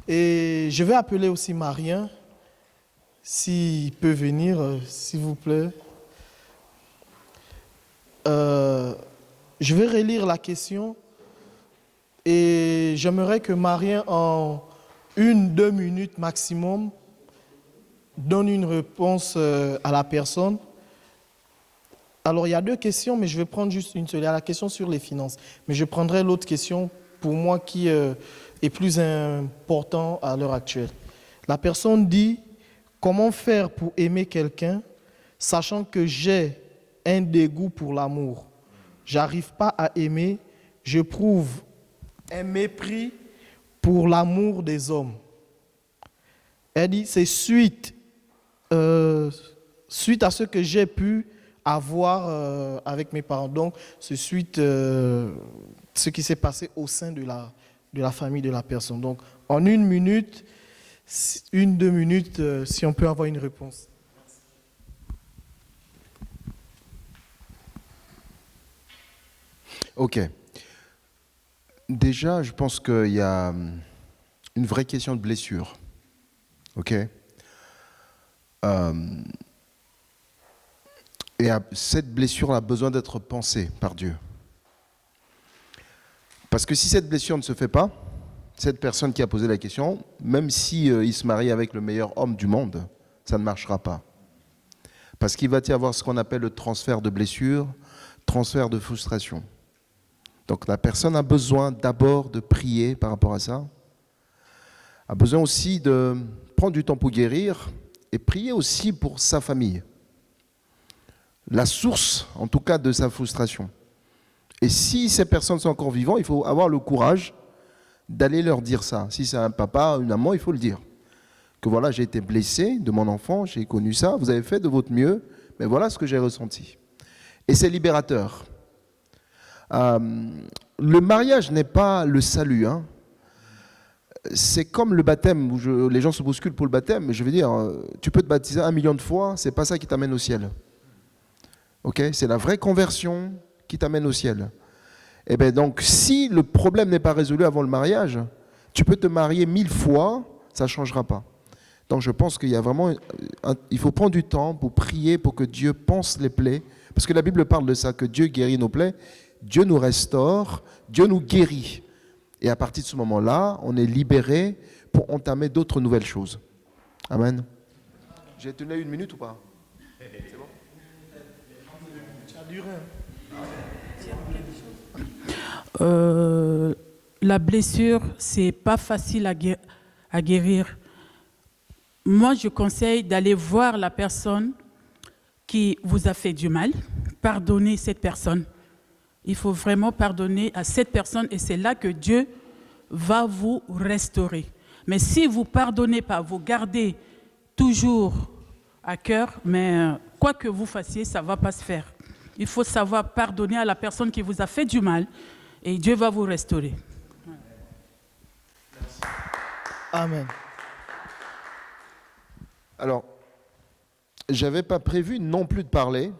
Et je vais appeler aussi Marien, s'il peut venir, s'il vous plaît. Je vais relire la question et j'aimerais que Marien, en 1-2 minutes maximum, donne une réponse à la personne. Alors, il y a 2 questions, mais je vais prendre juste une seule. Il y a la question sur les finances. Mais je prendrai l'autre question pour moi qui est plus important à l'heure actuelle. La personne dit, comment faire pour aimer quelqu'un, sachant que j'ai un dégoût pour l'amour. J'arrive pas à aimer, j'éprouve un mépris pour l'amour des hommes. Elle dit, c'est suite à ce que j'ai pu avoir avec mes parents. Donc, c'est suite ce qui s'est passé au sein de la famille de la personne. Donc, en 1 minute, 1-2 minutes, si on peut avoir une réponse. Ok. Déjà, je pense qu'il y a une vraie question de blessure. Ok. Et cette blessure a besoin d'être pensée par Dieu. Parce que si cette blessure ne se fait pas, cette personne qui a posé la question, même si il se marie avec le meilleur homme du monde, ça ne marchera pas. Parce qu'il va y avoir ce qu'on appelle le transfert de blessure, transfert de frustration. Donc la personne a besoin d'abord de prier par rapport à ça, a besoin aussi de prendre du temps pour guérir et prier aussi pour sa famille. La source, en tout cas, de sa frustration. Et si ces personnes sont encore vivantes, il faut avoir le courage d'aller leur dire ça. Si c'est un papa, une maman, il faut le dire. Que voilà, j'ai été blessé de mon enfant, j'ai connu ça, vous avez fait de votre mieux, mais voilà ce que j'ai ressenti. Et c'est libérateur. Le mariage n'est pas le salut. Hein. C'est comme le baptême, où les gens se bousculent pour le baptême, mais je veux dire, tu peux te baptiser 1 million de fois, c'est pas ça qui t'amène au ciel. Okay, c'est la vraie conversion qui t'amène au ciel. Et bien donc, si le problème n'est pas résolu avant le mariage, tu peux te marier 1000 fois, ça ne changera pas. Donc je pense qu'il y a vraiment, il faut prendre du temps pour prier pour que Dieu pense les plaies, parce que la Bible parle de ça, que Dieu guérit nos plaies, Dieu nous restaure, Dieu nous guérit. Et à partir de ce moment-là, on est libéré pour entamer d'autres nouvelles choses. Amen. J'ai tenu 1 minute ou pas? C'est bon? La blessure, c'est pas facile à guérir. Moi, je conseille d'aller voir la personne qui vous a fait du mal, pardonner cette personne. Il faut vraiment pardonner à cette personne et c'est là que Dieu va vous restaurer. Mais si vous ne pardonnez pas, vous gardez toujours à cœur, mais quoi que vous fassiez, ça ne va pas se faire. Il faut savoir pardonner à la personne qui vous a fait du mal et Dieu va vous restaurer. Amen. Alors, je n'avais pas prévu non plus de parler,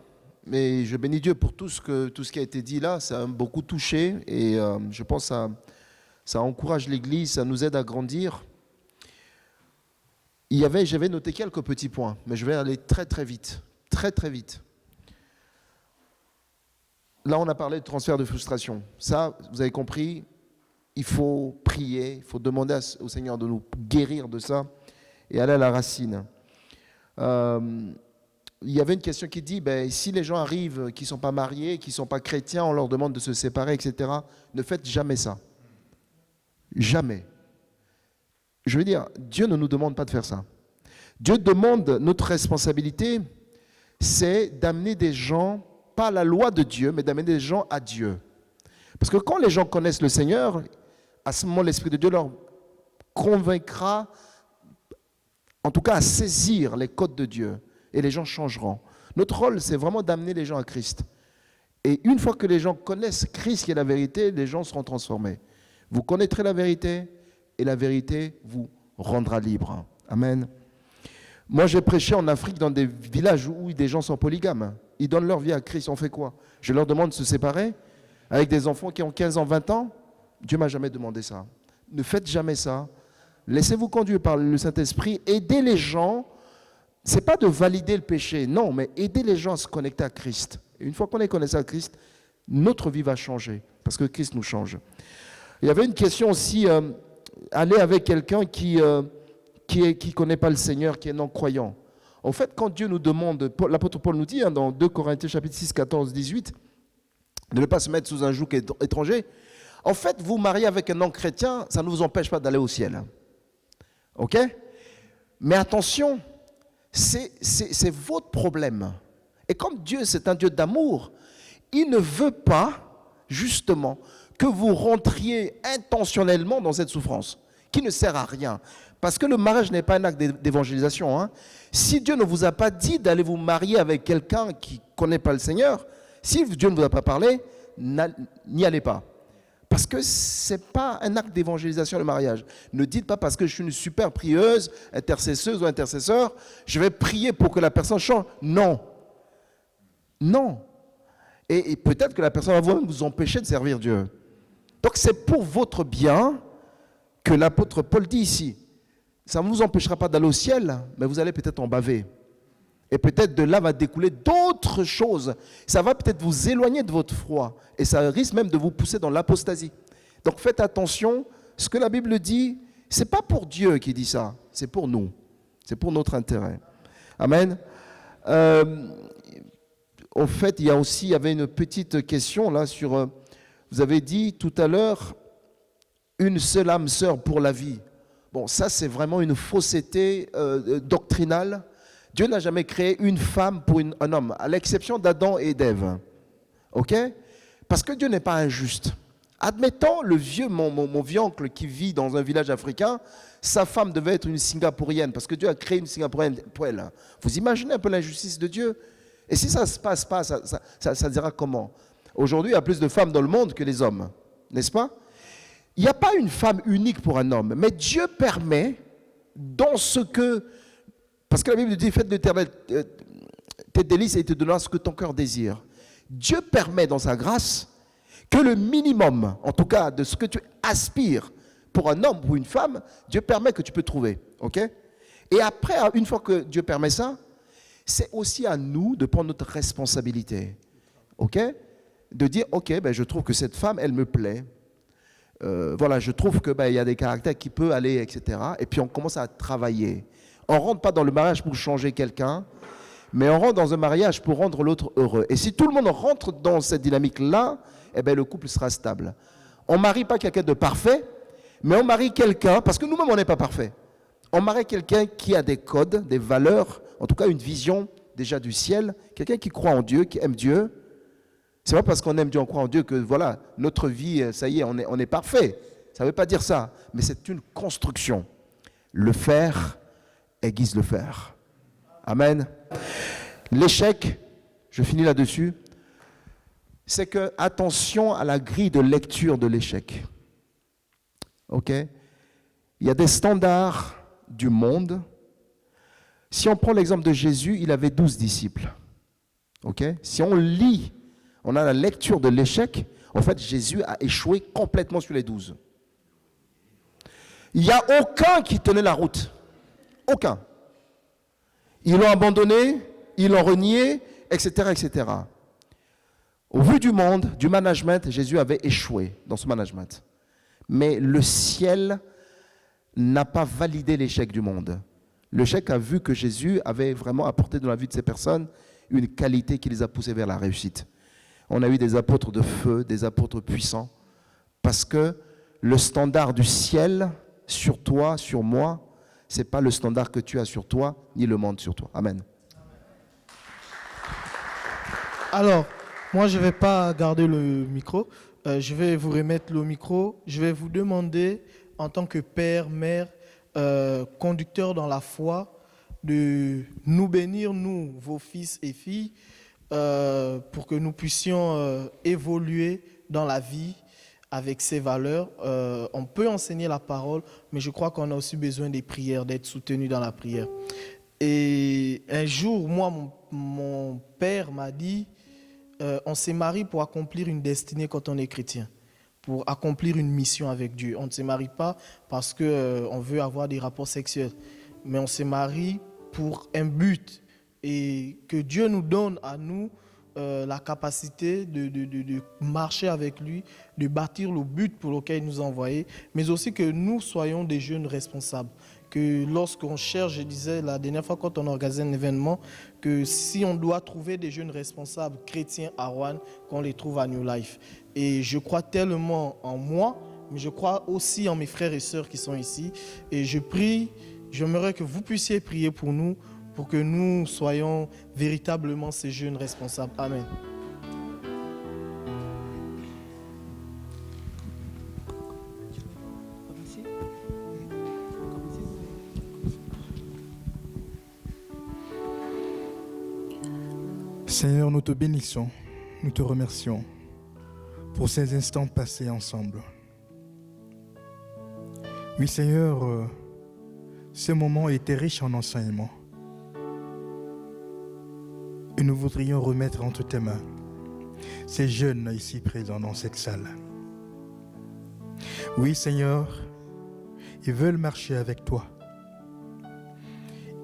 Mais je bénis Dieu pour tout ce qui a été dit là. Ça a beaucoup touché et je pense que ça encourage l'Église, ça nous aide à grandir. J'avais noté quelques petits points, mais je vais aller très très vite. Très très vite. Là, on a parlé de transfert de frustration. Ça, vous avez compris, il faut prier, il faut demander au Seigneur de nous guérir de ça et aller à la racine. Il y avait une question qui dit, si les gens arrivent qui ne sont pas mariés, qui ne sont pas chrétiens, on leur demande de se séparer, etc. Ne faites jamais ça. Jamais. Je veux dire, Dieu ne nous demande pas de faire ça. Dieu demande, notre responsabilité, c'est d'amener des gens, pas à la loi de Dieu, mais d'amener des gens à Dieu. Parce que quand les gens connaissent le Seigneur, à ce moment, l'Esprit de Dieu leur convaincra, en tout cas à saisir les codes de Dieu, et les gens changeront. Notre rôle, c'est vraiment d'amener les gens à Christ. Et une fois que les gens connaissent Christ qui est la vérité, les gens seront transformés. Vous connaîtrez la vérité, et la vérité vous rendra libre. Amen. Moi, j'ai prêché en Afrique dans des villages où des gens sont polygames. Ils donnent leur vie à Christ. On fait quoi? Je leur demande de se séparer avec des enfants qui ont 15 ans, 20 ans. Dieu ne m'a jamais demandé ça. Ne faites jamais ça. Laissez-vous conduire par le Saint-Esprit. Aidez les gens. Ce n'est pas de valider le péché, non, mais aider les gens à se connecter à Christ. Et une fois qu'on est connecté à Christ, notre vie va changer, parce que Christ nous change. Il y avait une question aussi, aller avec quelqu'un qui ne connaît pas le Seigneur, qui est non-croyant. En fait, quand Dieu nous demande, l'apôtre Paul nous dit dans 2 Corinthiens chapitre 6, 14, 18, de ne pas se mettre sous un joug étranger. En fait, vous marier avec un non-chrétien, ça ne vous empêche pas d'aller au ciel. OK? Mais attention, c'est votre problème. Et comme Dieu, c'est un Dieu d'amour, il ne veut pas, justement, que vous rentriez intentionnellement dans cette souffrance, qui ne sert à rien. Parce que le mariage n'est pas un acte d'évangélisation. Hein. Si Dieu ne vous a pas dit d'aller vous marier avec quelqu'un qui ne connaît pas le Seigneur, si Dieu ne vous a pas parlé, n'y allez pas. Parce que ce n'est pas un acte d'évangélisation, le mariage. Ne dites pas parce que je suis une super prieuse, intercesseuse ou intercesseur, je vais prier pour que la personne change. Non. Non. Et peut-être que la personne va vous empêcher de servir Dieu. Donc c'est pour votre bien que l'apôtre Paul dit ici. Ça ne vous empêchera pas d'aller au ciel, mais vous allez peut-être en baver. Et peut-être de là va découler d'autres choses. Ça va peut-être vous éloigner de votre foi. Et ça risque même de vous pousser dans l'apostasie. Donc faites attention. Ce que la Bible dit, ce n'est pas pour Dieu qui dit ça. C'est pour nous. C'est pour notre intérêt. Amen. En fait, il y avait une petite question là sur... vous avez dit tout à l'heure, une seule âme sœur pour la vie. Bon, ça c'est vraiment une fausseté doctrinale. Dieu n'a jamais créé une femme pour un homme, à l'exception d'Adam et d'Ève. OK? Parce que Dieu n'est pas injuste. Admettons mon vieux oncle qui vit dans un village africain, sa femme devait être une Singapourienne, parce que Dieu a créé une Singapourienne pour elle. Vous imaginez un peu l'injustice de Dieu? Et si ça ne se passe pas, ça dira comment? Aujourd'hui, il y a plus de femmes dans le monde que les hommes, n'est-ce pas? Il n'y a pas une femme unique pour un homme, mais Dieu permet, dans ce que... Parce que la Bible dit, faites de tes délices et te donnera ce que ton cœur désire. Dieu permet dans sa grâce que le minimum, en tout cas de ce que tu aspires pour un homme ou une femme, Dieu permet que tu peux trouver. OK? Et après, une fois que Dieu permet ça, c'est aussi à nous de prendre notre responsabilité. OK? De dire, OK, je trouve que cette femme, elle me plaît. Voilà, je trouve que y a des caractères qui peuvent aller, etc. Et puis on commence à travailler. On ne rentre pas dans le mariage pour changer quelqu'un, mais on rentre dans un mariage pour rendre l'autre heureux. Et si tout le monde rentre dans cette dynamique-là, le couple sera stable. On ne marie pas quelqu'un de parfait, mais on marie quelqu'un, parce que nous-mêmes, on n'est pas parfait. On marie quelqu'un qui a des codes, des valeurs, en tout cas une vision déjà du ciel, quelqu'un qui croit en Dieu, qui aime Dieu. Ce n'est pas parce qu'on aime Dieu, on croit en Dieu que voilà, notre vie, ça y est, on est parfait. Ça ne veut pas dire ça, mais c'est une construction. Le fer aiguise le fer. Amen. L'échec, je finis là-dessus, c'est que attention à la grille de lecture de l'échec. OK? Il y a des standards du monde. Si on prend l'exemple de Jésus, il avait 12 disciples. Okay? Si on lit, on a la lecture de l'échec, en fait, Jésus a échoué complètement sur les 12. Il n'y a aucun qui tenait la route. Aucun. Ils l'ont abandonné, ils l'ont renié, etc., etc. Au vu du monde, du management, Jésus avait échoué dans ce management. Mais le ciel n'a pas validé l'échec du monde. L'échec a vu que Jésus avait vraiment apporté dans la vie de ces personnes une qualité qui les a poussés vers la réussite. On a eu des apôtres de feu, des apôtres puissants, parce que le standard du ciel sur toi, sur moi, ce n'est pas le standard que tu as sur toi, ni le monde sur toi. Amen. Alors, moi, je ne vais pas garder le micro. Je vais vous remettre le micro. Je vais vous demander, en tant que père, mère, conducteur dans la foi, de nous bénir, nous, vos fils et filles, pour que nous puissions évoluer dans la vie avec ces valeurs. On peut enseigner la parole, mais je crois qu'on a aussi besoin des prières, d'être soutenu dans la prière. Et un jour, moi, mon père m'a dit, on se marie pour accomplir une destinée quand on est chrétien, pour accomplir une mission avec Dieu. On ne se marie pas parce qu'on veut avoir des rapports sexuels, mais on se marie pour un but, et que Dieu nous donne à nous la capacité de marcher avec lui, de bâtir le but pour lequel il nous a envoyés, mais aussi que nous soyons des jeunes responsables. Que lorsqu'on cherche, je disais la dernière fois quand on organisait un événement, que si on doit trouver des jeunes responsables chrétiens à Rouen, qu'on les trouve à New Life. Et je crois tellement en moi, mais je crois aussi en mes frères et sœurs qui sont ici. Et je prie, j'aimerais que vous puissiez prier pour nous, pour que nous soyons véritablement ces jeunes responsables. Amen. Seigneur, nous te bénissons, nous te remercions pour ces instants passés ensemble. Oui, Seigneur, ce moment était riche en enseignements. Et nous voudrions remettre entre tes mains ces jeunes ici présents dans cette salle. Oui, Seigneur, ils veulent marcher avec toi.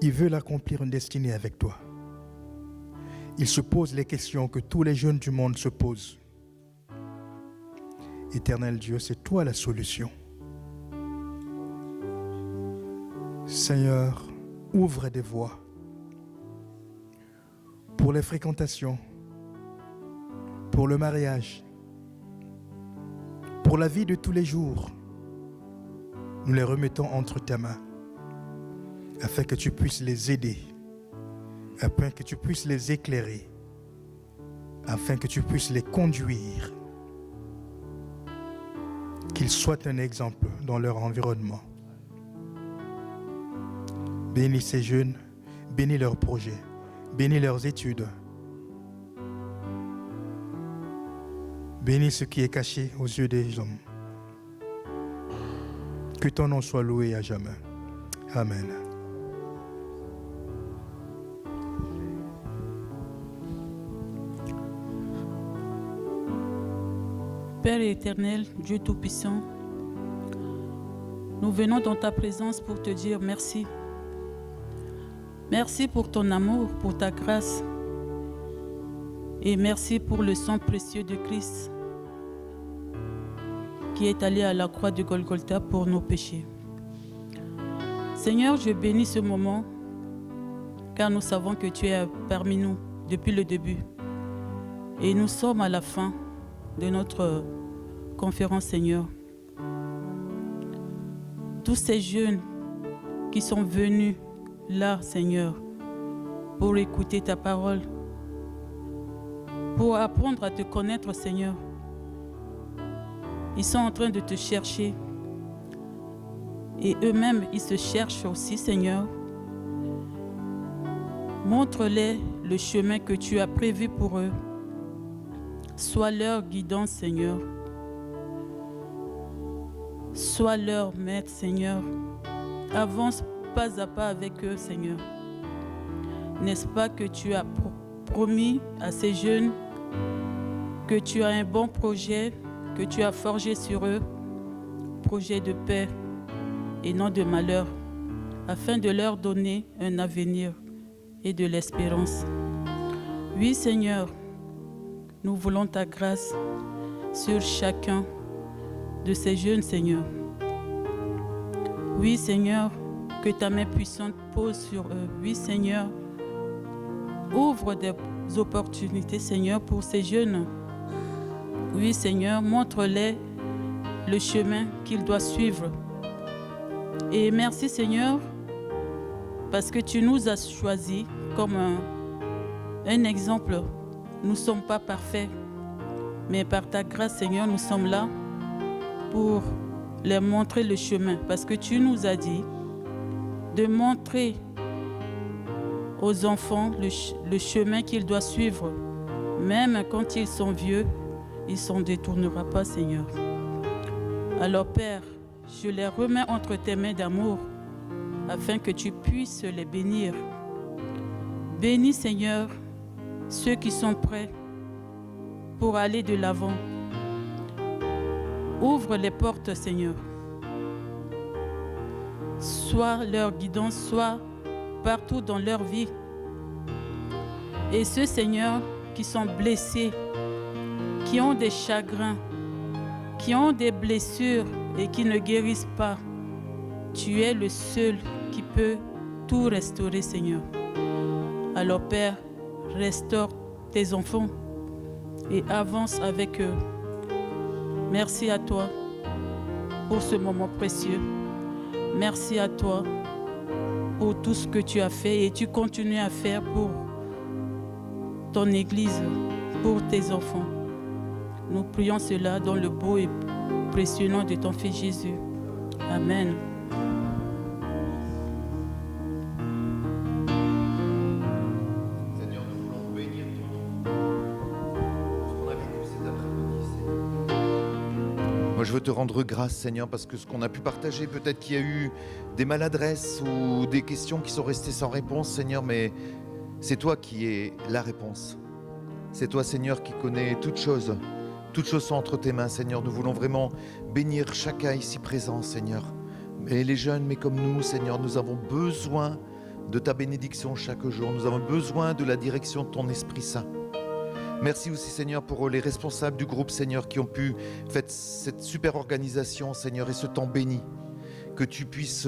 Ils veulent accomplir une destinée avec toi. Ils se posent les questions que tous les jeunes du monde se posent. Éternel Dieu, c'est toi la solution. Seigneur, ouvre des voies pour les fréquentations, pour le mariage, pour la vie de tous les jours. Nous les remettons entre tes mains afin que tu puisses les aider, afin que tu puisses les éclairer, afin que tu puisses les conduire, qu'ils soient un exemple dans leur environnement. Bénis ces jeunes, bénis leurs projets, bénis leurs études, bénis ce qui est caché aux yeux des hommes. Que ton nom soit loué à jamais. Amen. Père éternel, Dieu Tout-Puissant, nous venons dans ta présence pour te dire merci. Merci pour ton amour, pour ta grâce. Et merci pour le sang précieux de Christ qui est allé à la croix de Golgotha pour nos péchés. Seigneur, je bénis ce moment car nous savons que tu es parmi nous depuis le début. Et nous sommes à la fin de notre conférence, Seigneur. Tous ces jeunes qui sont venus là, Seigneur, pour écouter ta parole, pour apprendre à te connaître, Seigneur. Ils sont en train de te chercher. Et eux-mêmes, ils se cherchent aussi, Seigneur. Montre-les le chemin que tu as prévu pour eux. Sois leur guidance, Seigneur. Sois leur maître, Seigneur. Avance pas à pas avec eux, Seigneur. N'est-ce pas que tu as promis à ces jeunes que tu as un bon projet, que tu as forgé sur eux, projet de paix et non de malheur, afin de leur donner un avenir et de l'espérance. Oui, Seigneur, nous voulons ta grâce sur chacun de ces jeunes, Seigneur. Oui, Seigneur, que ta main puissante pose sur eux. Oui, Seigneur, ouvre des opportunités, Seigneur, pour ces jeunes. Oui, Seigneur, montre-les le chemin qu'ils doivent suivre. Et merci, Seigneur, parce que tu nous as choisis comme un exemple. Nous ne sommes pas parfaits, mais par ta grâce, Seigneur, nous sommes là pour leur montrer le chemin. Parce que tu nous as dit de montrer aux enfants le chemin qu'ils doivent suivre. Même quand ils sont vieux, ils ne s'en détourneront pas, Seigneur. Alors, Père, je les remets entre tes mains d'amour afin que tu puisses les bénir. Bénis, Seigneur, ceux qui sont prêts pour aller de l'avant. Ouvre les portes, Seigneur. Sois leur guidance, soit partout dans leur vie. Et ceux, Seigneur, qui sont blessés, qui ont des chagrins, qui ont des blessures et qui ne guérissent pas, tu es le seul qui peut tout restaurer, Seigneur. Alors, Père, restaure tes enfants et avance avec eux. Merci à toi pour ce moment précieux. Merci à toi pour tout ce que tu as fait et tu continues à faire pour ton Église, pour tes enfants. Nous prions cela dans le beau et précieux nom de ton Fils Jésus. Amen. Seigneur, nous voulons bénir ton nom. Ce qu'on a vécu cet après-midi, Seigneur. Moi, je veux te rendre grâce, Seigneur, parce que ce qu'on a pu partager, peut-être qu'il y a eu des maladresses ou des questions qui sont restées sans réponse, Seigneur, mais c'est toi qui es la réponse. C'est toi, Seigneur, qui connais toutes choses. Toutes choses sont entre tes mains, Seigneur. Nous voulons vraiment bénir chacun ici présent, Seigneur. Mais les jeunes, mais comme nous, Seigneur, nous avons besoin de ta bénédiction chaque jour. Nous avons besoin de la direction de ton Esprit Saint. Merci aussi, Seigneur, pour les responsables du groupe, Seigneur, qui ont pu faire cette super organisation, Seigneur, et ce temps béni. Que tu puisses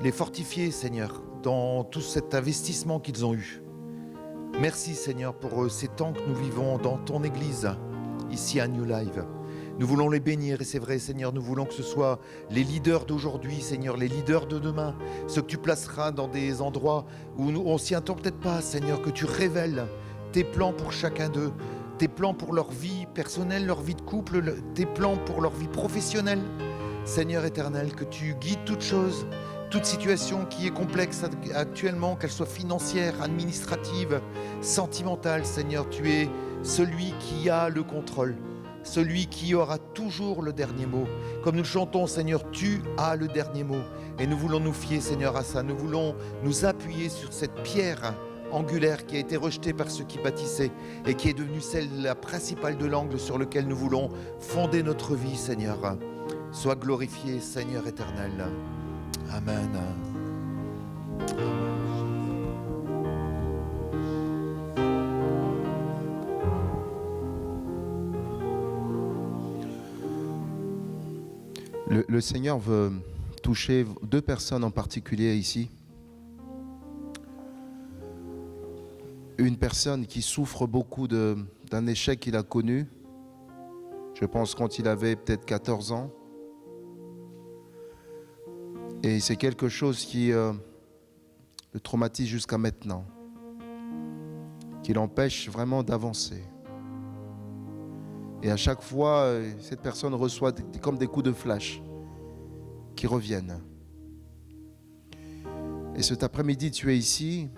les fortifier, Seigneur, dans tout cet investissement qu'ils ont eu. Merci, Seigneur, pour ces temps que nous vivons dans ton Église, ici à New Life. Nous voulons les bénir et c'est vrai, Seigneur, nous voulons que ce soit les leaders d'aujourd'hui, Seigneur, les leaders de demain, ceux que tu placeras dans des endroits où on s'y attend peut-être pas, Seigneur, que tu révèles tes plans pour chacun d'eux, tes plans pour leur vie personnelle, leur vie de couple, tes plans pour leur vie professionnelle. Seigneur éternel, que tu guides toutes choses, toute situation qui est complexe actuellement, qu'elle soit financière, administrative, sentimentale, Seigneur, tu es celui qui a le contrôle, celui qui aura toujours le dernier mot. Comme nous le chantons, Seigneur, tu as le dernier mot. Et nous voulons nous fier, Seigneur, à ça. Nous voulons nous appuyer sur cette pierre angulaire qui a été rejetée par ceux qui bâtissaient et qui est devenue celle la principale de l'angle sur lequel nous voulons fonder notre vie, Seigneur. Sois glorifié, Seigneur éternel. Amen. Le Seigneur veut toucher deux personnes en particulier ici. Une personne qui souffre beaucoup d'un échec qu'il a connu, je pense quand il avait peut-être 14 ans. Et c'est quelque chose qui le traumatise jusqu'à maintenant, qui l'empêche vraiment d'avancer. Et à chaque fois, cette personne reçoit comme des coups de flash qui reviennent. Et cet après-midi, tu es ici,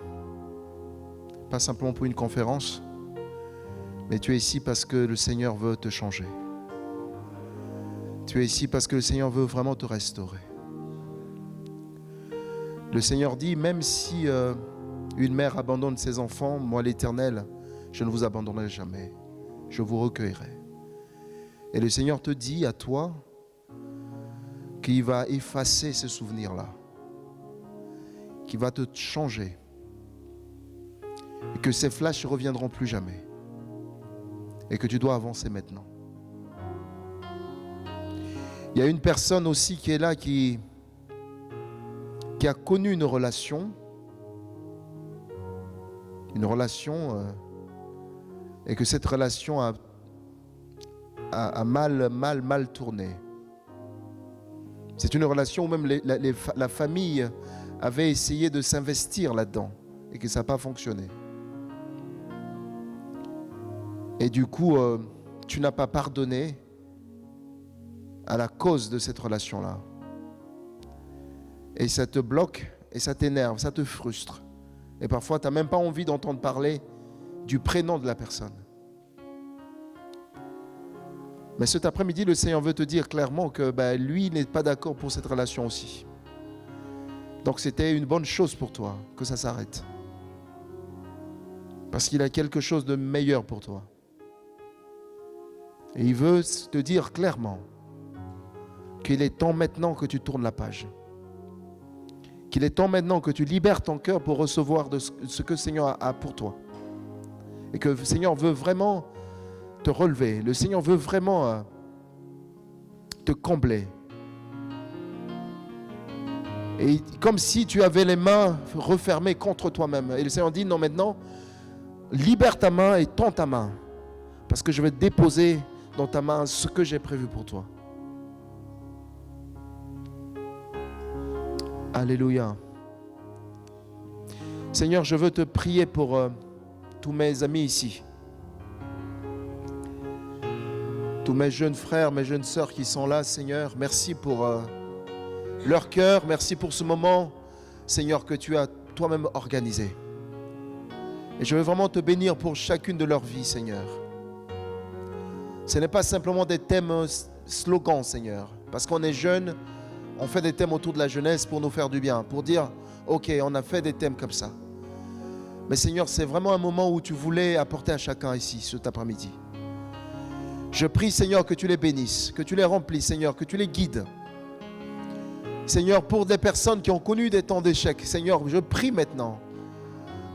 pas simplement pour une conférence, mais tu es ici parce que le Seigneur veut te changer. Tu es ici parce que le Seigneur veut vraiment te restaurer. Le Seigneur dit, même si Une mère abandonne ses enfants, moi l'Éternel, je ne vous abandonnerai jamais. Je vous recueillerai. Et le Seigneur te dit à toi qu'il va effacer ces souvenirs-là, qu'il va te changer et que ces flashs ne reviendront plus jamais et que tu dois avancer maintenant. Il y a une personne aussi qui est là qui a connu une relation et que cette relation a mal tourné. C'est une relation où même la famille avait essayé de s'investir là-dedans et que ça n'a pas fonctionné. Et du coup, tu n'as pas pardonné à la cause de cette relation-là. Et ça te bloque et ça t'énerve, ça te frustre. Et parfois, tu n'as même pas envie d'entendre parler du prénom de la personne. Mais cet après-midi, le Seigneur veut te dire clairement que lui n'est pas d'accord pour cette relation aussi. Donc c'était une bonne chose pour toi que ça s'arrête. Parce qu'il a quelque chose de meilleur pour toi. Et il veut te dire clairement qu'il est temps maintenant que tu tournes la page. Qu'il est temps maintenant que tu libères ton cœur pour recevoir de ce que le Seigneur a pour toi. Et que le Seigneur veut vraiment te relever. Le Seigneur veut vraiment te combler. Et comme si tu avais les mains refermées contre toi-même. Et le Seigneur dit, non, maintenant, libère ta main et tends ta main. Parce que je vais déposer dans ta main ce que j'ai prévu pour toi. Alléluia. Seigneur, je veux te prier pour tous mes amis ici. Tous mes jeunes frères, mes jeunes sœurs qui sont là, Seigneur. Merci pour leur cœur. Merci pour ce moment, Seigneur, que tu as toi-même organisé. Et je veux vraiment te bénir pour chacune de leurs vies, Seigneur. Ce n'est pas simplement des thèmes slogans, Seigneur. Parce qu'on est jeunes, on fait des thèmes autour de la jeunesse pour nous faire du bien. Pour dire, ok, on a fait des thèmes comme ça. Mais Seigneur, c'est vraiment un moment où tu voulais apporter à chacun ici, cet après-midi. Je prie, Seigneur, que tu les bénisses, que tu les remplisses, Seigneur, que tu les guides. Seigneur, pour des personnes qui ont connu des temps d'échec, Seigneur, je prie maintenant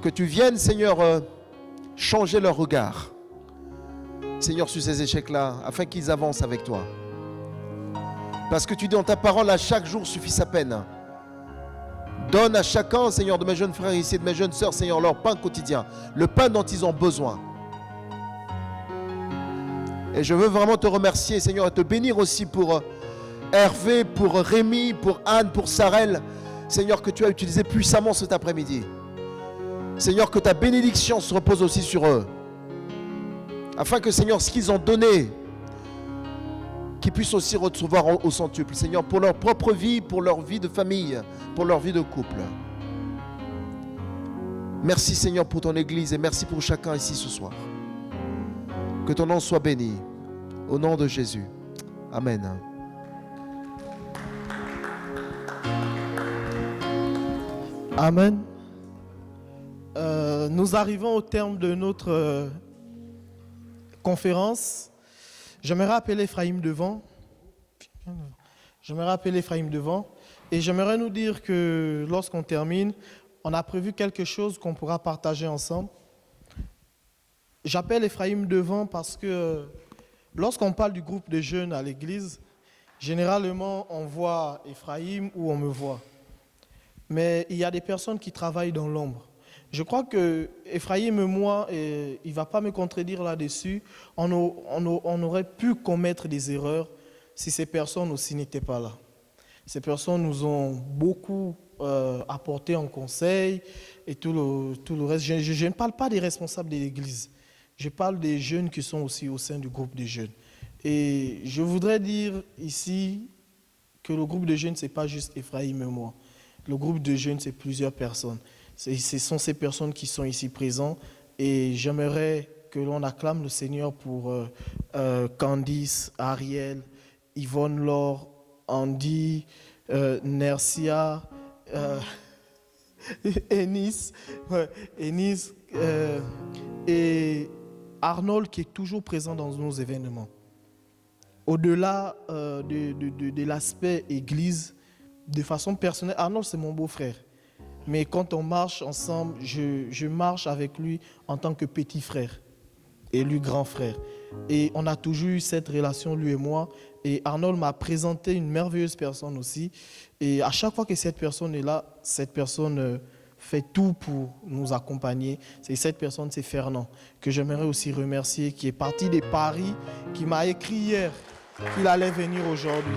que tu viennes, Seigneur, changer leur regard. Seigneur, sur ces échecs-là, afin qu'ils avancent avec toi. Parce que tu dis dans ta parole, à chaque jour suffit sa peine. Donne à chacun, Seigneur, de mes jeunes frères ici, de mes jeunes sœurs, Seigneur, leur pain quotidien, le pain dont ils ont besoin. Et je veux vraiment te remercier, Seigneur, et te bénir aussi pour Hervé, pour Rémi, pour Anne, pour Sarel. Seigneur, que tu as utilisé puissamment cet après-midi. Seigneur, que ta bénédiction se repose aussi sur eux. Afin que, Seigneur, ce qu'ils ont donné, qu'ils puissent aussi recevoir au centuple. Seigneur, pour leur propre vie, pour leur vie de famille, pour leur vie de couple. Merci, Seigneur, pour ton Église et merci pour chacun ici ce soir. Que ton nom soit béni. Au nom de Jésus. Amen. Amen. Nous arrivons au terme de notre conférence. J'aimerais appeler Ephraim devant. Et j'aimerais nous dire que lorsqu'on termine, on a prévu quelque chose qu'on pourra partager ensemble. J'appelle Ephraim devant parce que lorsqu'on parle du groupe de jeunes à l'église, généralement on voit Ephraim ou on me voit. Mais il y a des personnes qui travaillent dans l'ombre. Je crois que Ephraim et moi, il ne va pas me contredire là-dessus, on aurait pu commettre des erreurs si ces personnes aussi n'étaient pas là. Ces personnes nous ont beaucoup apporté en conseil et tout le reste. Je ne parle pas des responsables de l'église. Je parle des jeunes qui sont aussi au sein du groupe de jeunes. Et je voudrais dire ici que le groupe de jeunes, ce n'est pas juste Ephraim et moi. Le groupe de jeunes, c'est plusieurs personnes. Ce sont ces personnes qui sont ici présentes. Et j'aimerais que l'on acclame le Seigneur pour Candice, Ariel, Yvonne Laure, Andy, Nercia, Ennis, et Arnold qui est toujours présent dans nos événements. Au-delà de l'aspect église, de façon personnelle, Arnold c'est mon beau-frère. Mais quand on marche ensemble, je marche avec lui en tant que petit frère et lui grand frère. Et on a toujours eu cette relation, lui et moi. Et Arnold m'a présenté une merveilleuse personne aussi. Et à chaque fois que cette personne est là, cette personne fait tout pour nous accompagner. Cette personne, c'est Fernand, que j'aimerais aussi remercier, qui est parti de Paris, qui m'a écrit hier qu'il allait venir aujourd'hui.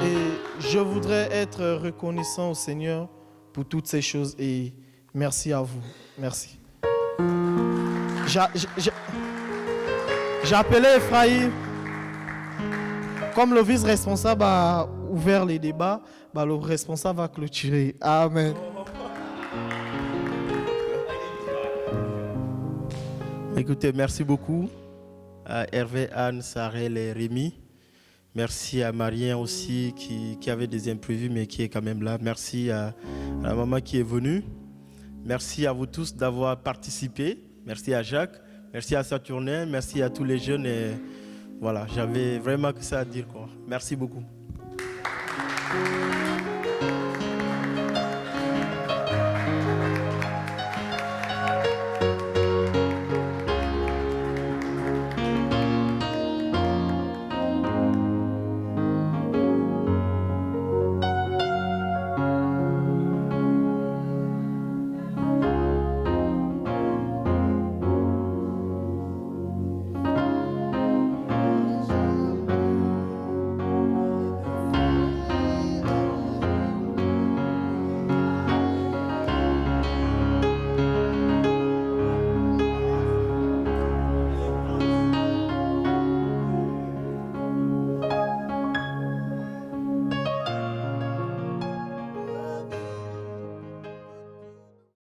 Et je voudrais être reconnaissant au Seigneur pour toutes ces choses et merci à vous. Merci. J'ai appelé Ephraïm. Comme le vice-responsable a ouvert les débats, le responsable va clôturer. Amen. Écoutez, merci beaucoup à Hervé, Anne, Sarel et Rémi. Merci à Marien aussi qui avait des imprévus mais qui est quand même là. Merci à la maman qui est venue. Merci à vous tous d'avoir participé. Merci à Jacques. Merci à Saturnin. Merci à tous les jeunes. Et voilà, j'avais vraiment que ça à dire, quoi. Merci beaucoup.